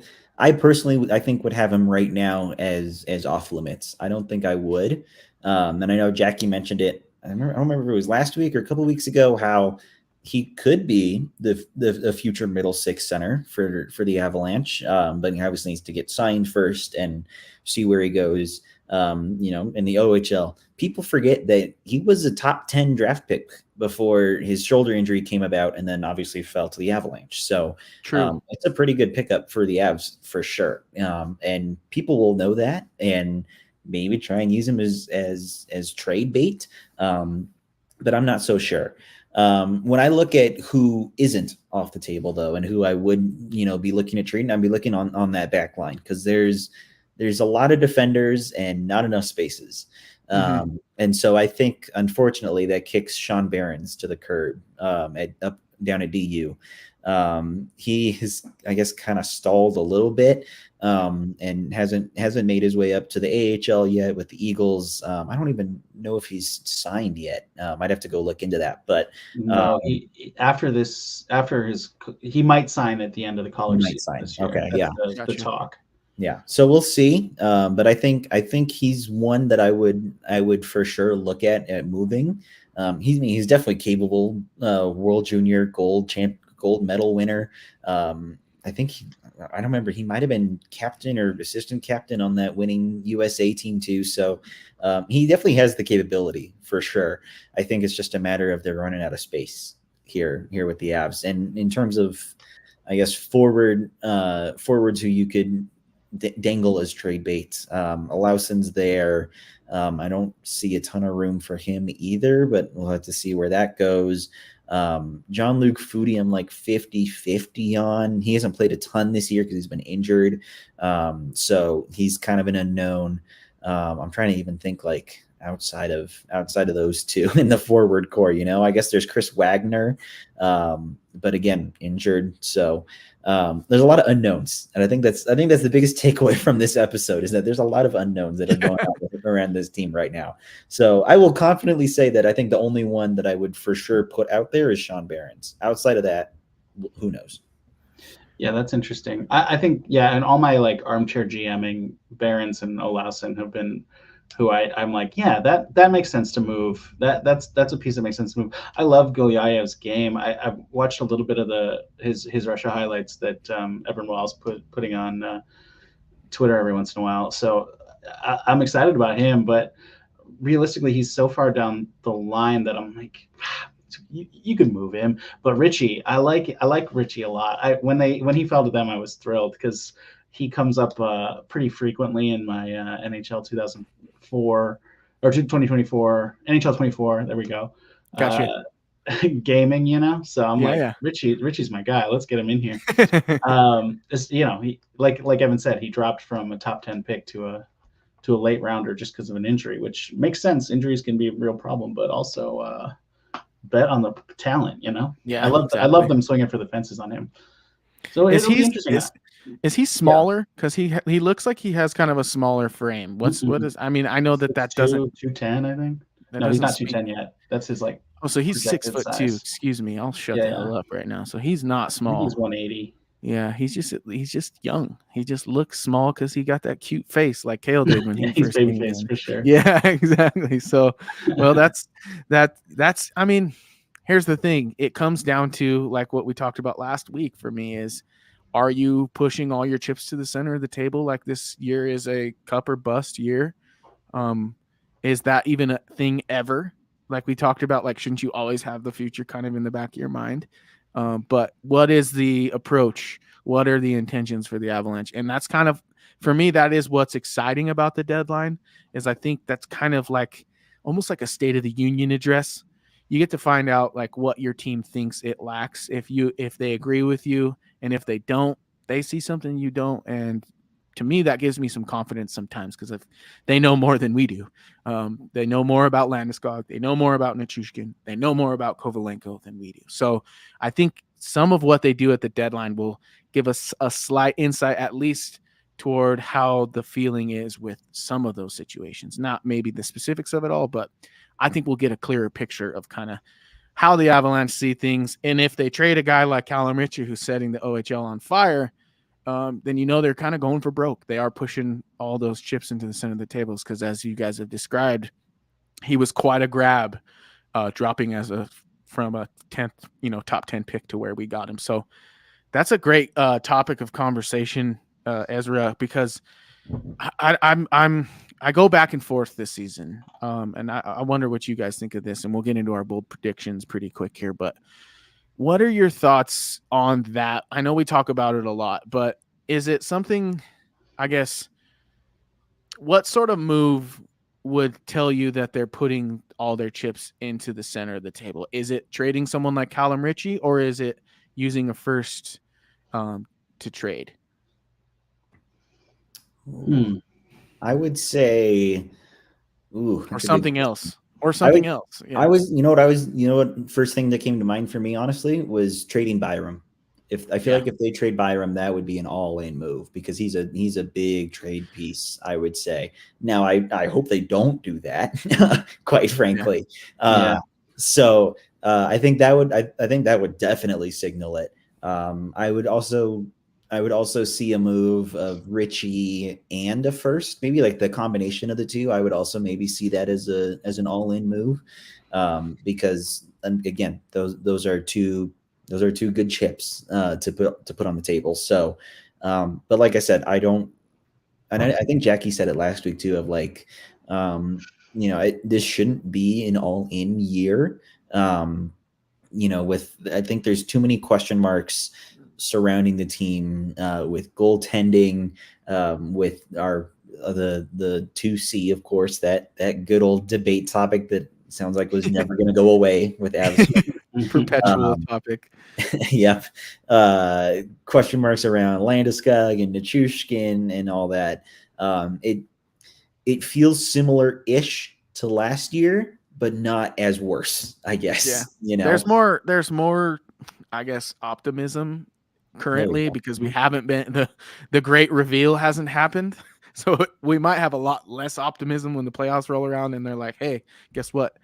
S4: personally, I think, would have him right now as off limits. I don't think I would. And I know Jackie mentioned it. I don't remember if it was last week or a couple of weeks ago, how he could be the future middle six center for the Avalanche, but he obviously needs to get signed first and see where he goes. In the OHL, people forget that he was a top 10 draft pick before his shoulder injury came about, and then obviously fell to the Avalanche. So it's a pretty good pickup for the Avs for sure. And people will know that and maybe try and use him as trade bait. But I'm not so sure. When I look at who isn't off the table though, and who I would, be looking at trading, I'd be looking on that back line, because there's a lot of defenders and not enough spaces. And so I think, unfortunately, that kicks Sean Behrens to the curb down at DU. He has, I guess, kind of stalled a little bit, and hasn't made his way up to the AHL yet with the Eagles. I don't even know if he's signed yet. I'd have to go look into that. But
S3: no, he might sign at the end of the college season this year.
S4: Okay,
S3: That's the talk.
S4: Yeah, so we'll see. But I think he's one that I would for sure look at moving. He's definitely capable. World Junior gold medal winner. I think I don't remember. He might have been captain or assistant captain on that winning USA team too. So he definitely has the capability for sure. I think it's just a matter of they're running out of space here with the Avs. And in terms of, I guess, forwards who you could dangle as trade bait. Alauson's there. I don't see a ton of room for him either, but we'll have to see where that goes. Jean-Luc Foudy, I'm like 50-50 on. He hasn't played a ton this year because he's been injured. So he's kind of an unknown. I'm trying to even think like outside of those two in the forward core, I guess there's Chris Wagner, but again, injured. So there's a lot of unknowns, and I think that's the biggest takeaway from this episode, is that there's a lot of unknowns that are going on around this team right now. So I will confidently say that I think the only one that I would for sure put out there is Sean Behrens. Outside of that, who knows?
S3: Yeah, that's interesting. I think, and all my like armchair GMing, Behrens and Olausen have been who I'm like, that makes sense to move. That's a piece that makes sense to move. I love Goliaev's game. I've watched a little bit of his Russia highlights that Evan Wiles putting on Twitter every once in a while. So I'm excited about him, but realistically, he's so far down the line that I'm like, you can move him. But Ritchie, I like Ritchie a lot. When he fell to them, I was thrilled because he comes up pretty frequently in my NHL 2004 or 2024 NHL 24. There we go.
S2: Gotcha.
S3: Gaming, So I'm Ritchie's my guy. Let's get him in here. He like Evan said, he dropped from a top 10 pick to a late rounder just because of an injury, which makes sense. Injuries can be a real problem, but also bet on the talent.
S2: Yeah,
S3: I love them swinging for the fences on him. So it'll be interesting.
S2: Is he smaller? Because he looks like he has kind of a smaller frame. What is? I mean, I know that doesn't
S3: 210. I think. No, he's not 210 yet. That's his like.
S2: Oh, so he's 6'2".
S3: Size.
S2: Excuse me, I'll shut the hell up right now. So he's not small.
S3: He's 180.
S2: Yeah, he's just young. He just looks small because he got that cute face like Kale did when he first came in.
S3: For sure.
S2: Yeah, exactly. So, well, that's. I mean, here's the thing. It comes down to like what we talked about last week. For me, is are you pushing all your chips to the center of the table like this year is a cup or bust year? Is that even a thing ever? Like we talked about, like, shouldn't you always have the future kind of in the back of your mind? But what is the approach? What are the intentions for the Avalanche? And that's kind of, for me, that is what's exciting about the deadline, is I think that's kind of like almost like a State of the Union address. You get to find out like what your team thinks it lacks. If they agree with you, and if they don't, they see something you don't. And to me, that gives me some confidence sometimes, because if they know more than we do, they know more about Landeskog, they know more about Nichushkin, they know more about Kovalenko than we do. So I think some of what they do at the deadline will give us a slight insight, at least toward how the feeling is with some of those situations. Not maybe the specifics of it all, but I think we'll get a clearer picture of kind of how the Avalanche see things. And if they trade a guy like Callum Ritchie, who's setting the OHL on fire, then they're kind of going for broke. They are pushing all those chips into the center of the tables because, as you guys have described, he was quite a grab, dropping from a 10th, top 10 pick to where we got him. So that's a great topic of conversation, Ezra, because I go back and forth this season, and I wonder what you guys think of this, and we'll get into our bold predictions pretty quick here. But what are your thoughts on that? I know we talk about it a lot, but is it something, I guess, what sort of move would tell you that they're putting all their chips into the center of the table? Is it trading someone like Callum Ritchie, or is it using a first to trade?
S4: I would say,
S2: or something else. Or something else. Yeah.
S4: First thing that came to mind for me, honestly, was trading Byram. I feel like if they trade Byram, that would be an all-in move because he's a big trade piece, I would say. Now, I hope they don't do that, quite frankly. So I think that would definitely signal it. I would also see a move of Ritchie and a first, maybe like the combination of the two. I would also maybe see that as an all-in move, because again, those are two good chips to put on the table. So, but like I said, I think Jackie said it last week too, of like, this shouldn't be an all-in year. I think there's too many question marks surrounding the team, with goaltending, with the 2C, of course, that good old debate topic that sounds like was never going to go away with Avs.
S2: Perpetual topic.
S4: Yep. Question marks around Landeskog and Nichushkin and all that. It feels similar-ish to last year, but not as worse, I guess.
S2: Yeah. There's more, I guess, optimism currently because we haven't been the great reveal hasn't happened. So we might have a lot less optimism when the playoffs roll around and they're like, hey, guess what?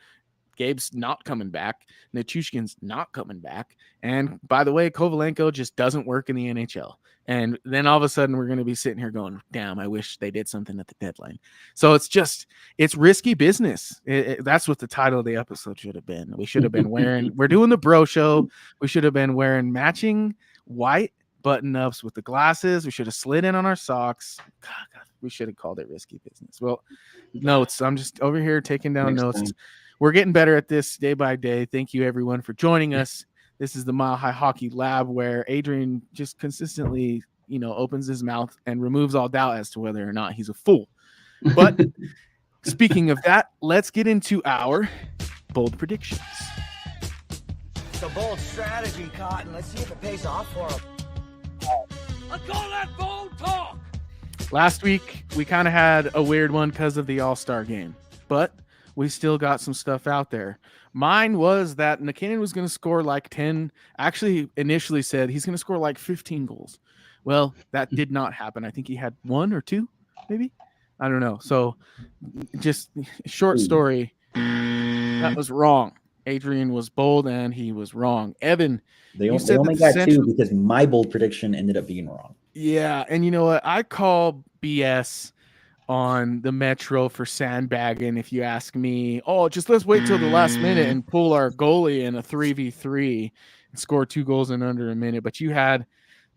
S2: Gabe's not coming back. Nichushkin's not coming back. And by the way, Kovalenko just doesn't work in the NHL. And then all of a sudden we're going to be sitting here going, damn, I wish they did something at the deadline. So it's risky business. That's what the title of the episode should have been. We should have been we're doing the bro show. We should have been wearing matching white button-ups with the glasses. We should have slid in on our socks. God, we should have called it risky business. Well, notes. I'm just over here taking down notes.
S3: Time.
S2: We're getting better at this day by day. Thank you, everyone, for joining us. This is the Mile High Hockey Lab, where Adrian just consistently, opens his mouth and removes all doubt as to whether or not he's a fool. But speaking of that, let's get into our bold predictions.
S5: It's a bold strategy, Cotton. Let's see if it pays off for him. I call that bold talk.
S2: Last week, we kind of had a weird one because of the All-Star game, but we still got some stuff out there. Mine was that McKinnon was going to score like 10. Actually, initially said he's going to score like 15 goals. Well, that did not happen. I think he had 1 or 2, maybe. I don't know. So just short story. That was wrong. Adrian was bold and he was wrong. Evan,
S4: they only got 2 because my bold prediction ended up being wrong.
S2: Yeah. And you know what? I call BS on the Metro for sandbagging. If you ask me, let's wait till the last minute and pull our goalie in a 3v3 and score 2 goals in under a minute. But you had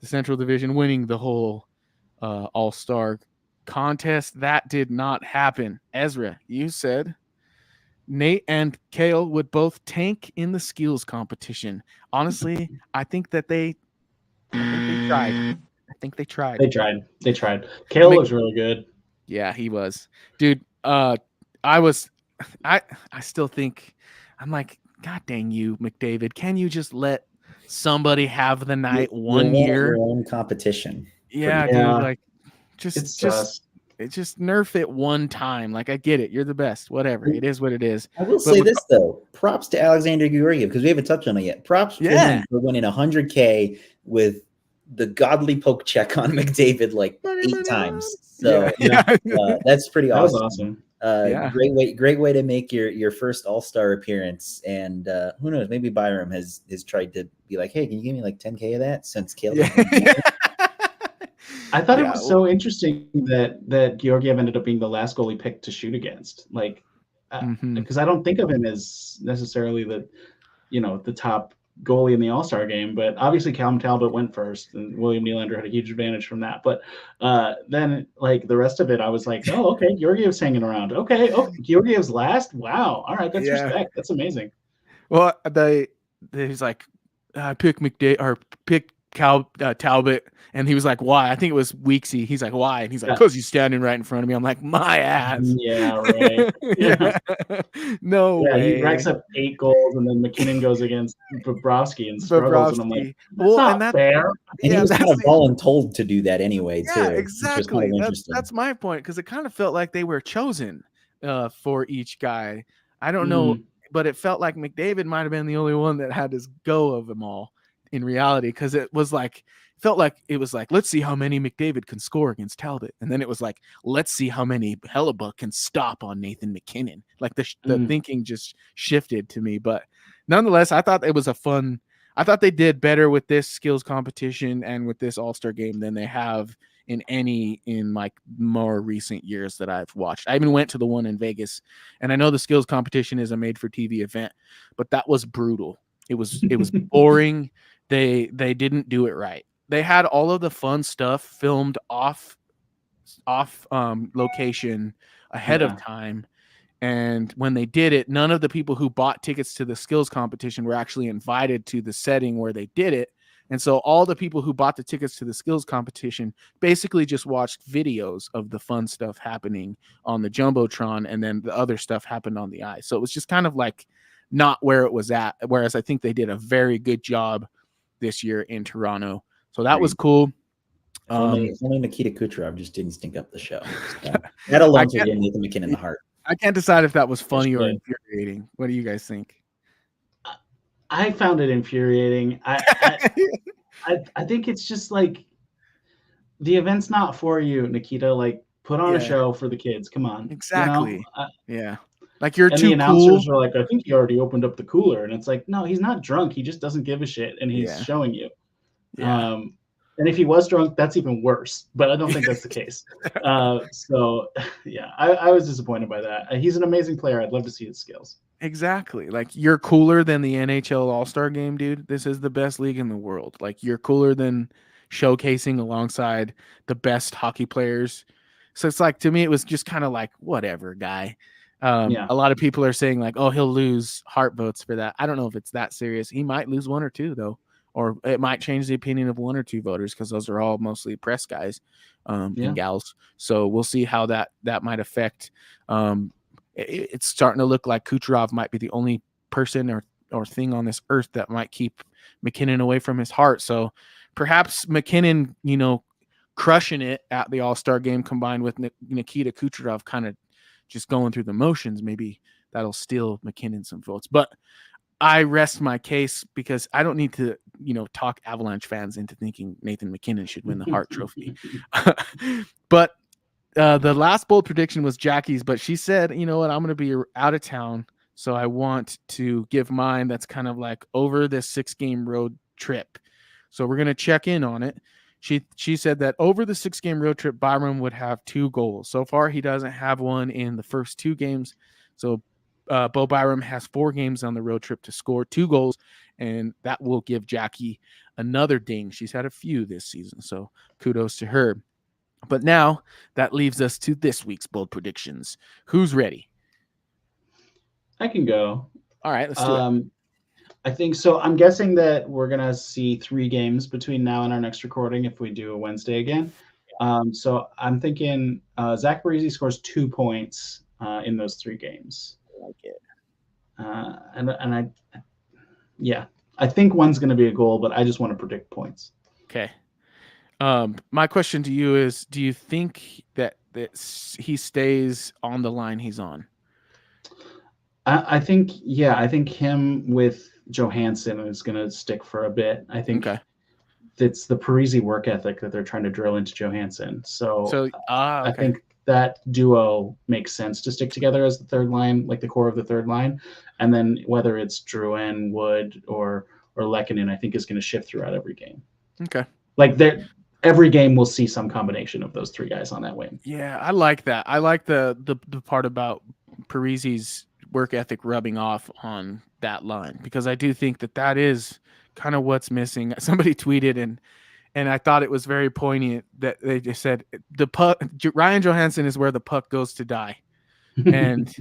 S2: the Central Division winning the whole All-Star contest. That did not happen. Ezra, you said Nate and Kale would both tank in the skills competition. Honestly, I think they tried.
S3: They tried. Kale looks really good.
S2: Yeah, he was. Dude, I still think, I'm like, God dang you, McDavid. Can you just let somebody have the night one year?
S4: Your own competition.
S2: Yeah, dude, like just nerf it one time. Like, I get it. You're the best. Whatever. It is what it is.
S4: I will say this, though. Props to Alexander Georgiev, because we haven't touched on it yet. Props for him for winning $100K with the godly poke check on McDavid like 8 times. So that's pretty
S3: That was
S4: awesome.
S3: awesome.
S4: Great way to make your first All-Star appearance. And who knows, maybe Byram has tried to be like, hey, can you give me like 10K of that since Caleb?
S3: I thought it was so interesting that Georgiev ended up being the last goalie picked to shoot against. Like, because I don't think of him as necessarily the top goalie in the All-Star game, but obviously Callum Talbot went first and William Nylander had a huge advantage from that. But then like the rest of it, I was like, oh, okay, Georgiev's hanging around. Okay. Oh, Georgiev's last. Wow. All right. That's respect. That's amazing.
S2: Well, he's like, I picked Talbot, and he was like, why? I think it was Weeksy. He's like, why? And he's like, because he's standing right in front of me. I'm like, my ass.
S3: Yeah, right.
S2: No way.
S3: He racks up 8 goals, and then McKinnon goes against Bobrovsky and struggles, and I'm like, that's not fair.
S4: And he was kind of voluntold to do that anyway, too.
S2: Yeah, exactly. That's my point, because it kind of felt like they were chosen for each guy. I don't know, but it felt like McDavid might have been the only one that had his go of them all in reality, because it was like, let's see how many McDavid can score against Talbot, and then it was like, let's see how many Hellebuck can stop on Nathan McKinnon. Like the thinking just shifted to me. But nonetheless, I thought it was I thought they did better with this skills competition and with this All-Star game than they have in like more recent years that I've watched. I even went to the one in Vegas, and I know the skills competition is a made-for-TV event, but that was brutal. It was boring. They didn't do it right. They had all of the fun stuff filmed off location ahead of time. And when they did it, none of the people who bought tickets to the skills competition were actually invited to the setting where they did it. And so all the people who bought the tickets to the skills competition basically just watched videos of the fun stuff happening on the Jumbotron, and then the other stuff happened on the ice. So it was just kind of like not where it was at. Whereas I think they did a very good job this year in Toronto. So that was cool.
S4: Only Nikita Kucherov just didn't stink up the show. So that alone to get Nathan McKinnon the heart.
S2: I can't decide if that was funny or infuriating. What do you guys think?
S3: I found it infuriating. I think it's just like the event's not for you, Nikita. Like, put on a show for the kids. Come on.
S2: Exactly. Like, you're
S3: and
S2: too
S3: the announcers
S2: cool.
S3: are like, I think he already opened up the cooler, and it's like, no, he's not drunk. He just doesn't give a shit, and he's showing you. And if he was drunk, that's even worse. But I don't think that's the case. So I was disappointed by that. He's an amazing player. I'd love to see his skills.
S2: Exactly. Like, you're cooler than the NHL All-Star Game, dude. This is the best league in the world. Like, you're cooler than showcasing alongside the best hockey players. So it's like, to me, it was just kind of like, whatever, guy. A lot of people are saying like, oh, he'll lose heart votes for that. I don't know if it's that serious. He might lose 1 or 2 though, or it might change the opinion of 1 or 2 voters, because those are all mostly press guys and gals. So we'll see how that might affect. It's starting to look like Kucherov might be the only person or thing on this earth that might keep McKinnon away from his heart. So perhaps McKinnon, crushing it at the All-Star game combined with Nikita Kucherov kind of just going through the motions, maybe that'll steal McKinnon some votes. But I rest my case, because I don't need to, talk Avalanche fans into thinking Nathan McKinnon should win the Hart Trophy. But the last bold prediction was Jackie's, but she said, you know what, I'm going to be out of town, so I want to give mine that's kind of like over this 6-game road trip. So we're going to check in on it. She said that over the 6-game road trip, Byram would have 2 goals. So far, he doesn't have one in the first 2 games. So Bo Byram has 4 games on the road trip to score 2 goals, and that will give Jackie another ding. She's had a few this season, so kudos to her. But now that leaves us to this week's bold predictions. Who's ready?
S3: I can go.
S2: All right, let's do it.
S3: I think so. I'm guessing that we're going to see 3 games between now and our next recording if we do a Wednesday again. So I'm thinking Zach Parise scores 2 points in those 3 games.
S2: I like it.
S3: I think one's going to be a goal, but I just want to predict points.
S2: Okay. My question to you is, do you think that he stays on the line he's on?
S3: I think him with Johansson is going to stick for a bit. I think it's the Parise work ethic that they're trying to drill into Johansson. So I
S2: okay.
S3: think that duo makes sense to stick together as the third line, like the core of the third line. And then whether it's Drouin, Wood, or Lehkonen, I think is going to shift throughout every game.
S2: Okay.
S3: Like every game we'll see some combination of those three guys on that wing.
S2: Yeah, I like that. I like the part about Parise's work ethic rubbing off on that line, because I do think that is kind of what's missing. Somebody tweeted and I thought it was very poignant that they just said the puck, Ryan Johansson is where the puck goes to die. And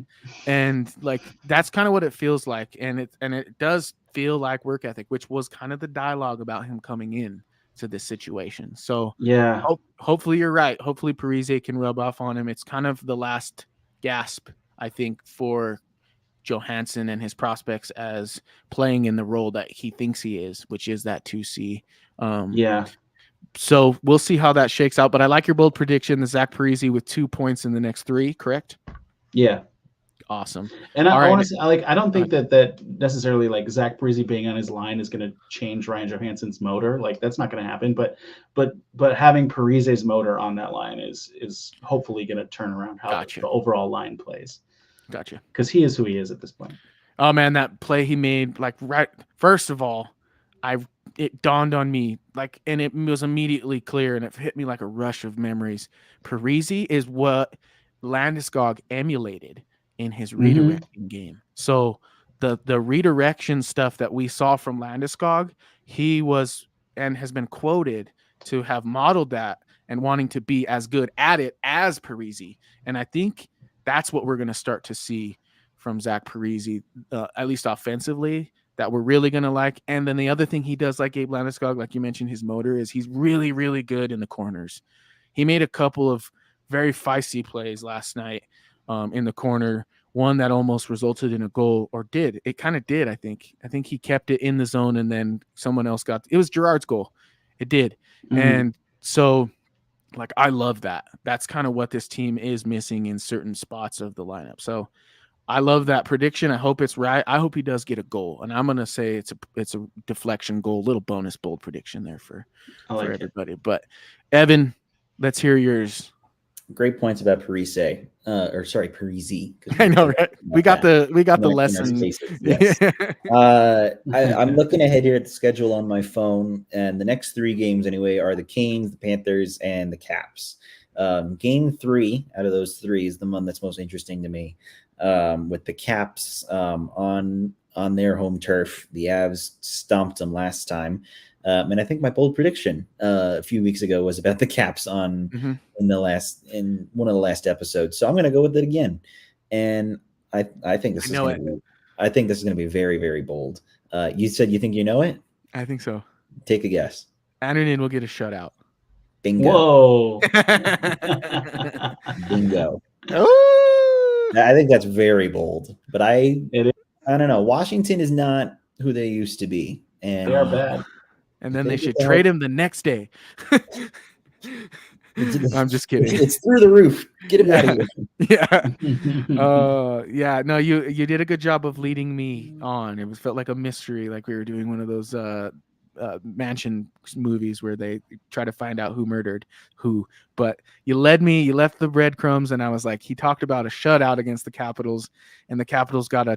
S2: like that's kind of what it feels like, and it does feel like work ethic, which was kind of the dialogue about him coming in to this situation. So
S3: yeah,
S2: hopefully you're right. Hopefully Parise can rub off on him. It's kind of the last gasp, I think, for Johansson and his prospects as playing in the role that he thinks he is, which is that 2C.
S3: yeah.
S2: So we'll see how that shakes out. But I like your bold prediction, the Zach Parise with 2 points in the next 3, correct?
S3: Yeah.
S2: Awesome.
S3: And
S2: All
S3: I
S2: right.
S3: honestly, I don't think that necessarily like Zach Parise being on his line is going to change Ryan Johansson's motor. Like that's not going to happen. But having Parise's motor on that line is hopefully going to turn around how the overall line plays.
S2: Gotcha.
S3: Because he is who he is at this point.
S2: Oh man, that play he made, like right first of all, it dawned on me, like, and it was immediately clear, and it hit me like a rush of memories. Parise is what Landeskog emulated in his redirecting game. So the redirection stuff that we saw from Landeskog, he was and has been quoted to have modeled that and wanting to be as good at it as Parise. And I think that's what we're going to start to see from Zach Parise, at least offensively, that we're really going to like. And then the other thing he does, like Gabe Landeskog, like you mentioned, his motor is he's really, really good in the corners. He made a couple of very feisty plays last night in the corner, one that almost resulted in a goal, or did. It kind of did, I think. I think he kept it in the zone, and then someone else it was Gerard's goal. It did. And so, like, I love that. That's kind of what this team is missing in certain spots of the lineup. So I love that prediction. I hope it's right. I hope he does get a goal, and I'm gonna say it's a deflection goal. Little bonus bold prediction there for everybody. But Evan, let's hear yours.
S4: Great points about Parise. Parise.
S2: I know, right? We got the lesson.
S4: Yes. I'm looking ahead here at the schedule on my phone, and the next 3 games anyway are the Canes, the Panthers, and the Caps. Game 3 out of those 3 is the one that's most interesting to me. With the Caps on their home turf. The Avs stomped them last time. And I think my bold prediction a few weeks ago was about the Caps in one of the last episodes. So I'm going to go with it again. And I think this is going to be very, very bold. You said you think you know it?
S2: I think so.
S4: Take a guess.
S2: Anderson will get a shutout.
S4: Bingo.
S3: Whoa.
S4: Bingo.
S2: Oh!
S4: I think that's very bold. But I don't know. Washington is not who they used to be. And
S3: they are bad.
S2: And then they should trade him the next day. I'm just kidding.
S4: It's through the roof. Get him out of
S2: here. Yeah. No, you did a good job of leading me on. It felt like a mystery, like we were doing one of those mansion movies where they try to find out who murdered who. But you led me, you left the breadcrumbs, and I was like, he talked about a shutout against the Capitals, and the Capitals got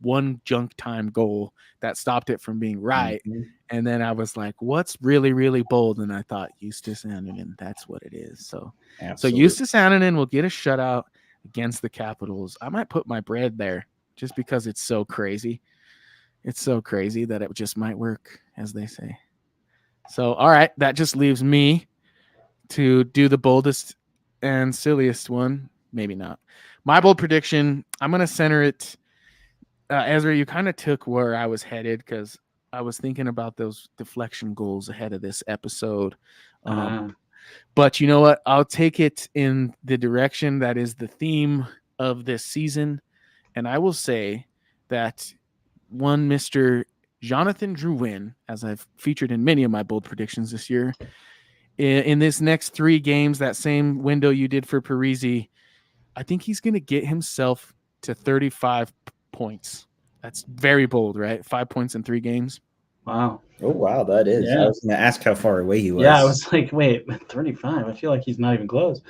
S2: one junk time goal that stopped it from being right. And then I was like, what's really, really bold? And I thought Justus Annunen, that's what it is. So Justus Annunen will get a shutout against the Capitals. I might put my bread there just because it's so crazy. It's so crazy that it just might work, as they say. So, all right, that just leaves me to do the boldest and silliest one. Maybe not. My bold prediction, I'm going to center it. Ezra, you kind of took where I was headed because I was thinking about those deflection goals ahead of this episode. But you know what? I'll take it in the direction that is the theme of this season. And I will say that one Mr. Jonathan Drouin, as I've featured in many of my bold predictions this year, in this next 3 games, that same window you did for Parise, I think he's going to get himself to 35 points. That's very bold, right? 5 points in 3 games.
S3: Wow.
S4: Oh wow, that is. I
S3: Yeah.
S4: was going to ask how far away he was.
S3: Yeah, I was like, wait, 35. I feel like he's not even close.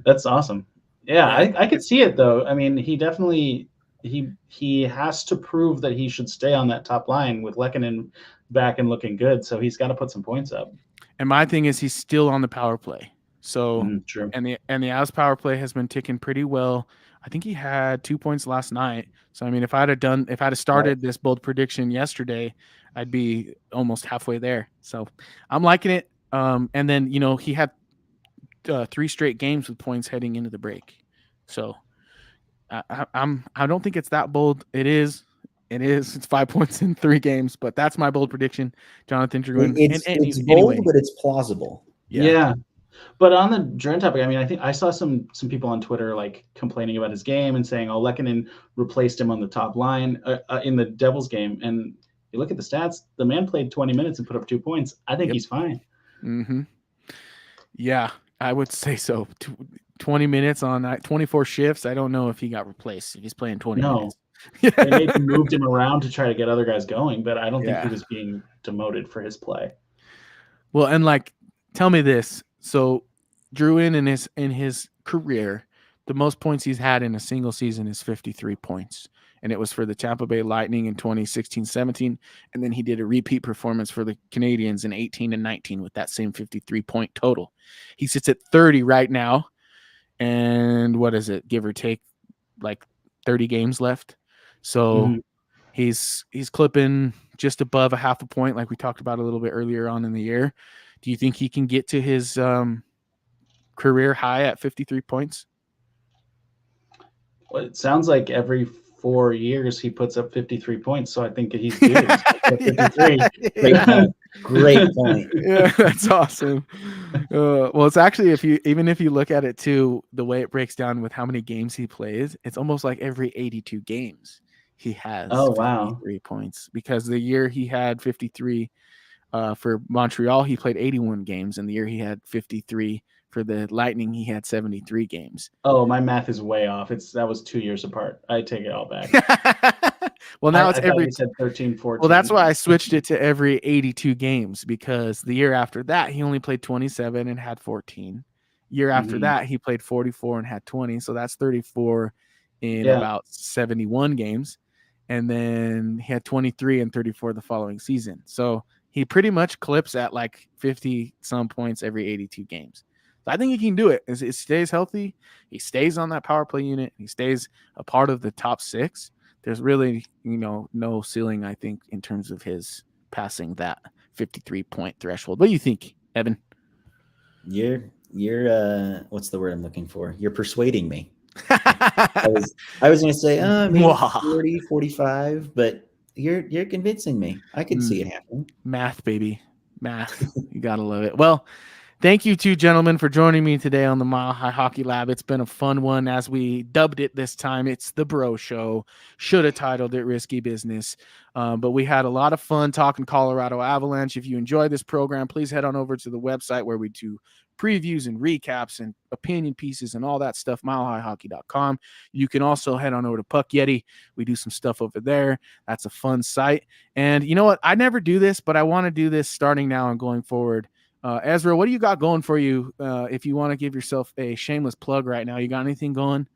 S3: That's awesome. Yeah, I could see it though. I mean, he definitely he has to prove that he should stay on that top line with Lehkonen back and looking good. So he's got to put some points up.
S2: And my thing is he's still on the power play. So
S3: True.
S2: and the Avs power play has been ticking pretty well. I think he had 2 points last night. So I mean, if I'd have started this bold prediction yesterday, I'd be almost halfway there. So I'm liking it. And then he had 3 straight games with points heading into the break. So I don't think it's that bold. It is. It's 5 points in 3 games, but that's my bold prediction. Jonathan Drouin.
S4: It's bold, but it's plausible.
S3: Yeah. But on the Drouin topic, I mean, I think I saw some people on Twitter like complaining about his game and saying, "Oh, Lehkonen replaced him on the top line in the Devils game." And you look at the stats; the man played 20 minutes and put up 2 points. I think he's fine.
S2: Mm-hmm. Yeah, I would say so. 20 minutes on 24 shifts. I don't know if he got replaced. If he's playing 20 minutes.
S3: They maybe moved him around to try to get other guys going, but I don't think
S2: Yeah.
S3: he was being demoted for his play.
S2: Well, and tell me this. So Drouin in his career, the most points he's had in a single season is 53 points. And it was for the Tampa Bay Lightning in 2016-17. And then he did a repeat performance for the Canadians in 18 and 19 with that same 53-point total. He sits at 30 right now. And what is it? Give or take like 30 games left. So he's clipping just above a half a point, like we talked about a little bit earlier on in the year. Do you think he can get to his career high at 53 points?
S3: Well, it sounds like every 4 years he puts up 53 points, so I think he's due. 53.
S4: Great point.
S2: Yeah, that's awesome. Well, it's actually if you look at it too, the way it breaks down with how many games he plays, it's almost like every 82 games he has 53 points, because the year he had 53 for Montreal, he played 81 games, and the year he had 53 for the Lightning, he had 73 games.
S3: Oh, my math is way off. That was 2 years apart. I take it all back.
S2: Well, now it's every.
S3: You said 13, 14.
S2: Well, that's why I switched it to every 82 games, because the year after that he only played 27 and had 14. Year after that he played 44 and had 20, so that's 34 in about 71 games, and then he had 23 and 34 the following season. So he pretty much clips at like 50 some points every 82 games. So I think he can do it. It stays healthy. He stays on that power play unit. He stays a part of the top 6. There's really, no ceiling, I think, in terms of his passing that 53-point threshold. What do you think, Evan?
S4: You're what's the word I'm looking for? You're persuading me. I was going to say, maybe 40, 45, but you're convincing me. I can see it happening.
S2: Math, baby. Math. You got to love it. Well, thank you two gentlemen for joining me today on the Mile High Hockey Lab. It's been a fun one, as we dubbed it this time. It's the Bro Show. Should have titled it Risky Business. But we had a lot of fun talking Colorado Avalanche. If you enjoyed this program, please head on over to the website where we do previews and recaps and opinion pieces and all that stuff, milehighhockey.com. You can also head on over to Puck Yeti. We do some stuff over there. That's a fun site. And you know what? I never do this, but I want to do this starting now and going forward. Ezra, what do you got going for you? If you want to give yourself a shameless plug right now, you got anything going?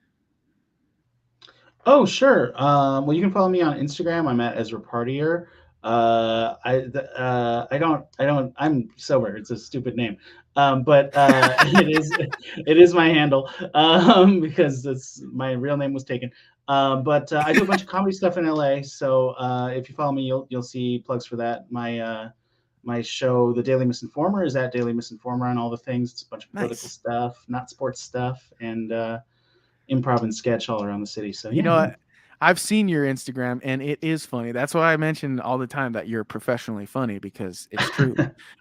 S3: Oh, sure. Well, you can follow me on Instagram. I'm at Ezra Partier. I'm sober. It's a stupid name. But it is my handle, because my real name was taken. But I do a bunch of comedy stuff in LA. So if you follow me, you'll see plugs for that. My show, The Daily Misinformer, is at Daily Misinformer on all the things. It's a bunch of political stuff, not sports stuff, and improv and sketch all around the city. So,
S2: you know what? I've seen your Instagram, and it is funny. That's why I mention all the time that you're professionally funny, because it's true.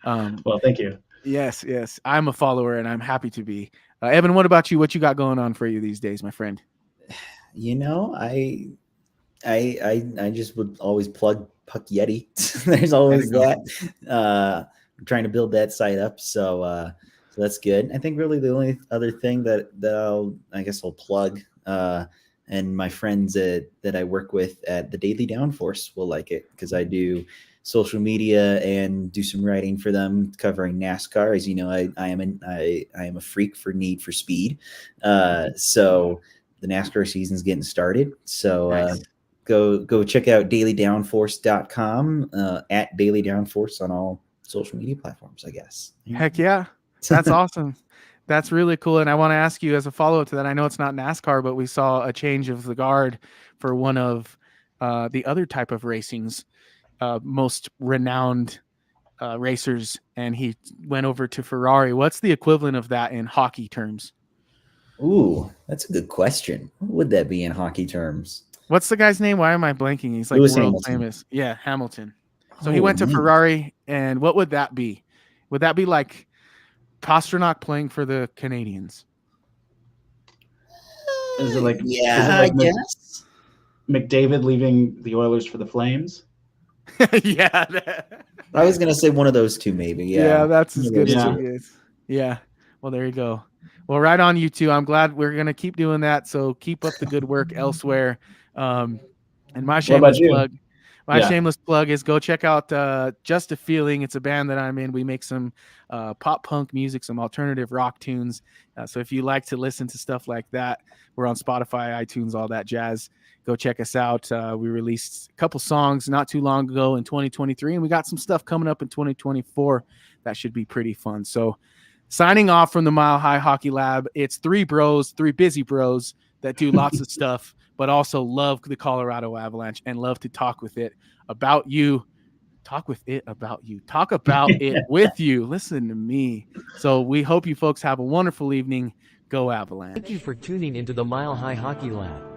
S3: Well, thank you.
S2: Yes. I'm a follower, and I'm happy to be. Evan, what about you? What you got going on for you these days, my friend?
S4: I just would always plug Puck Yeti. There's always that. I'm trying to build that site up, so that's good. I think really the only other thing that I'll plug, and my friends that I work with at the Daily Downforce will like it, because I do social media and do some writing for them covering NASCAR. As you know, I am a freak for Need for Speed. So the NASCAR season's getting started. So
S3: Nice.
S4: go check out dailydownforce.com, at Daily Downforce on all social media platforms, I guess.
S2: Heck yeah. That's awesome. That's really cool. And I want to ask you as a follow-up to that, I know it's not NASCAR, but we saw a change of the guard for one of the other type of racing's most renowned racers, and he went over to Ferrari. What's the equivalent of that in hockey terms?
S4: Ooh, that's a good question. What would that be in hockey terms?
S2: What's the guy's name? Why am I blanking? He's like
S4: Lewis
S2: world
S4: Hamilton.
S2: famous. Yeah, Hamilton. So he
S4: Oh,
S2: went to
S4: man.
S2: Ferrari, and what would that be? Would that be like Pasternak playing for the Canadians?
S3: Is it like
S4: I guess.
S3: McDavid leaving the Oilers for the Flames?
S2: Yeah.
S4: I was gonna say one of those two, maybe.
S2: Yeah, that's as good as
S3: Yeah.
S2: it gets. Yeah. Well, there you go. Well, right on, you two. I'm glad we're gonna keep doing that. So keep up the good work elsewhere. And my shameless
S3: you?
S2: plug. My
S3: Yeah.
S2: shameless plug is go check out Just a Feeling. It's a band that I'm in. We make some pop punk music, some alternative rock tunes. So if you like to listen to stuff like that, we're on Spotify, iTunes, all that jazz. Go check us out. We released a couple songs not too long ago in 2023, and we got some stuff coming up in 2024 that should be pretty fun. So signing off from the Mile High Hockey Lab, it's three busy bros that do lots of stuff, but also love the Colorado Avalanche and love to talk with it about you. Talk with it about you. Talk about it with you. Listen to me. So we hope you folks have a wonderful evening. Go Avalanche.
S1: Thank you for tuning into the Mile High Hockey Lab.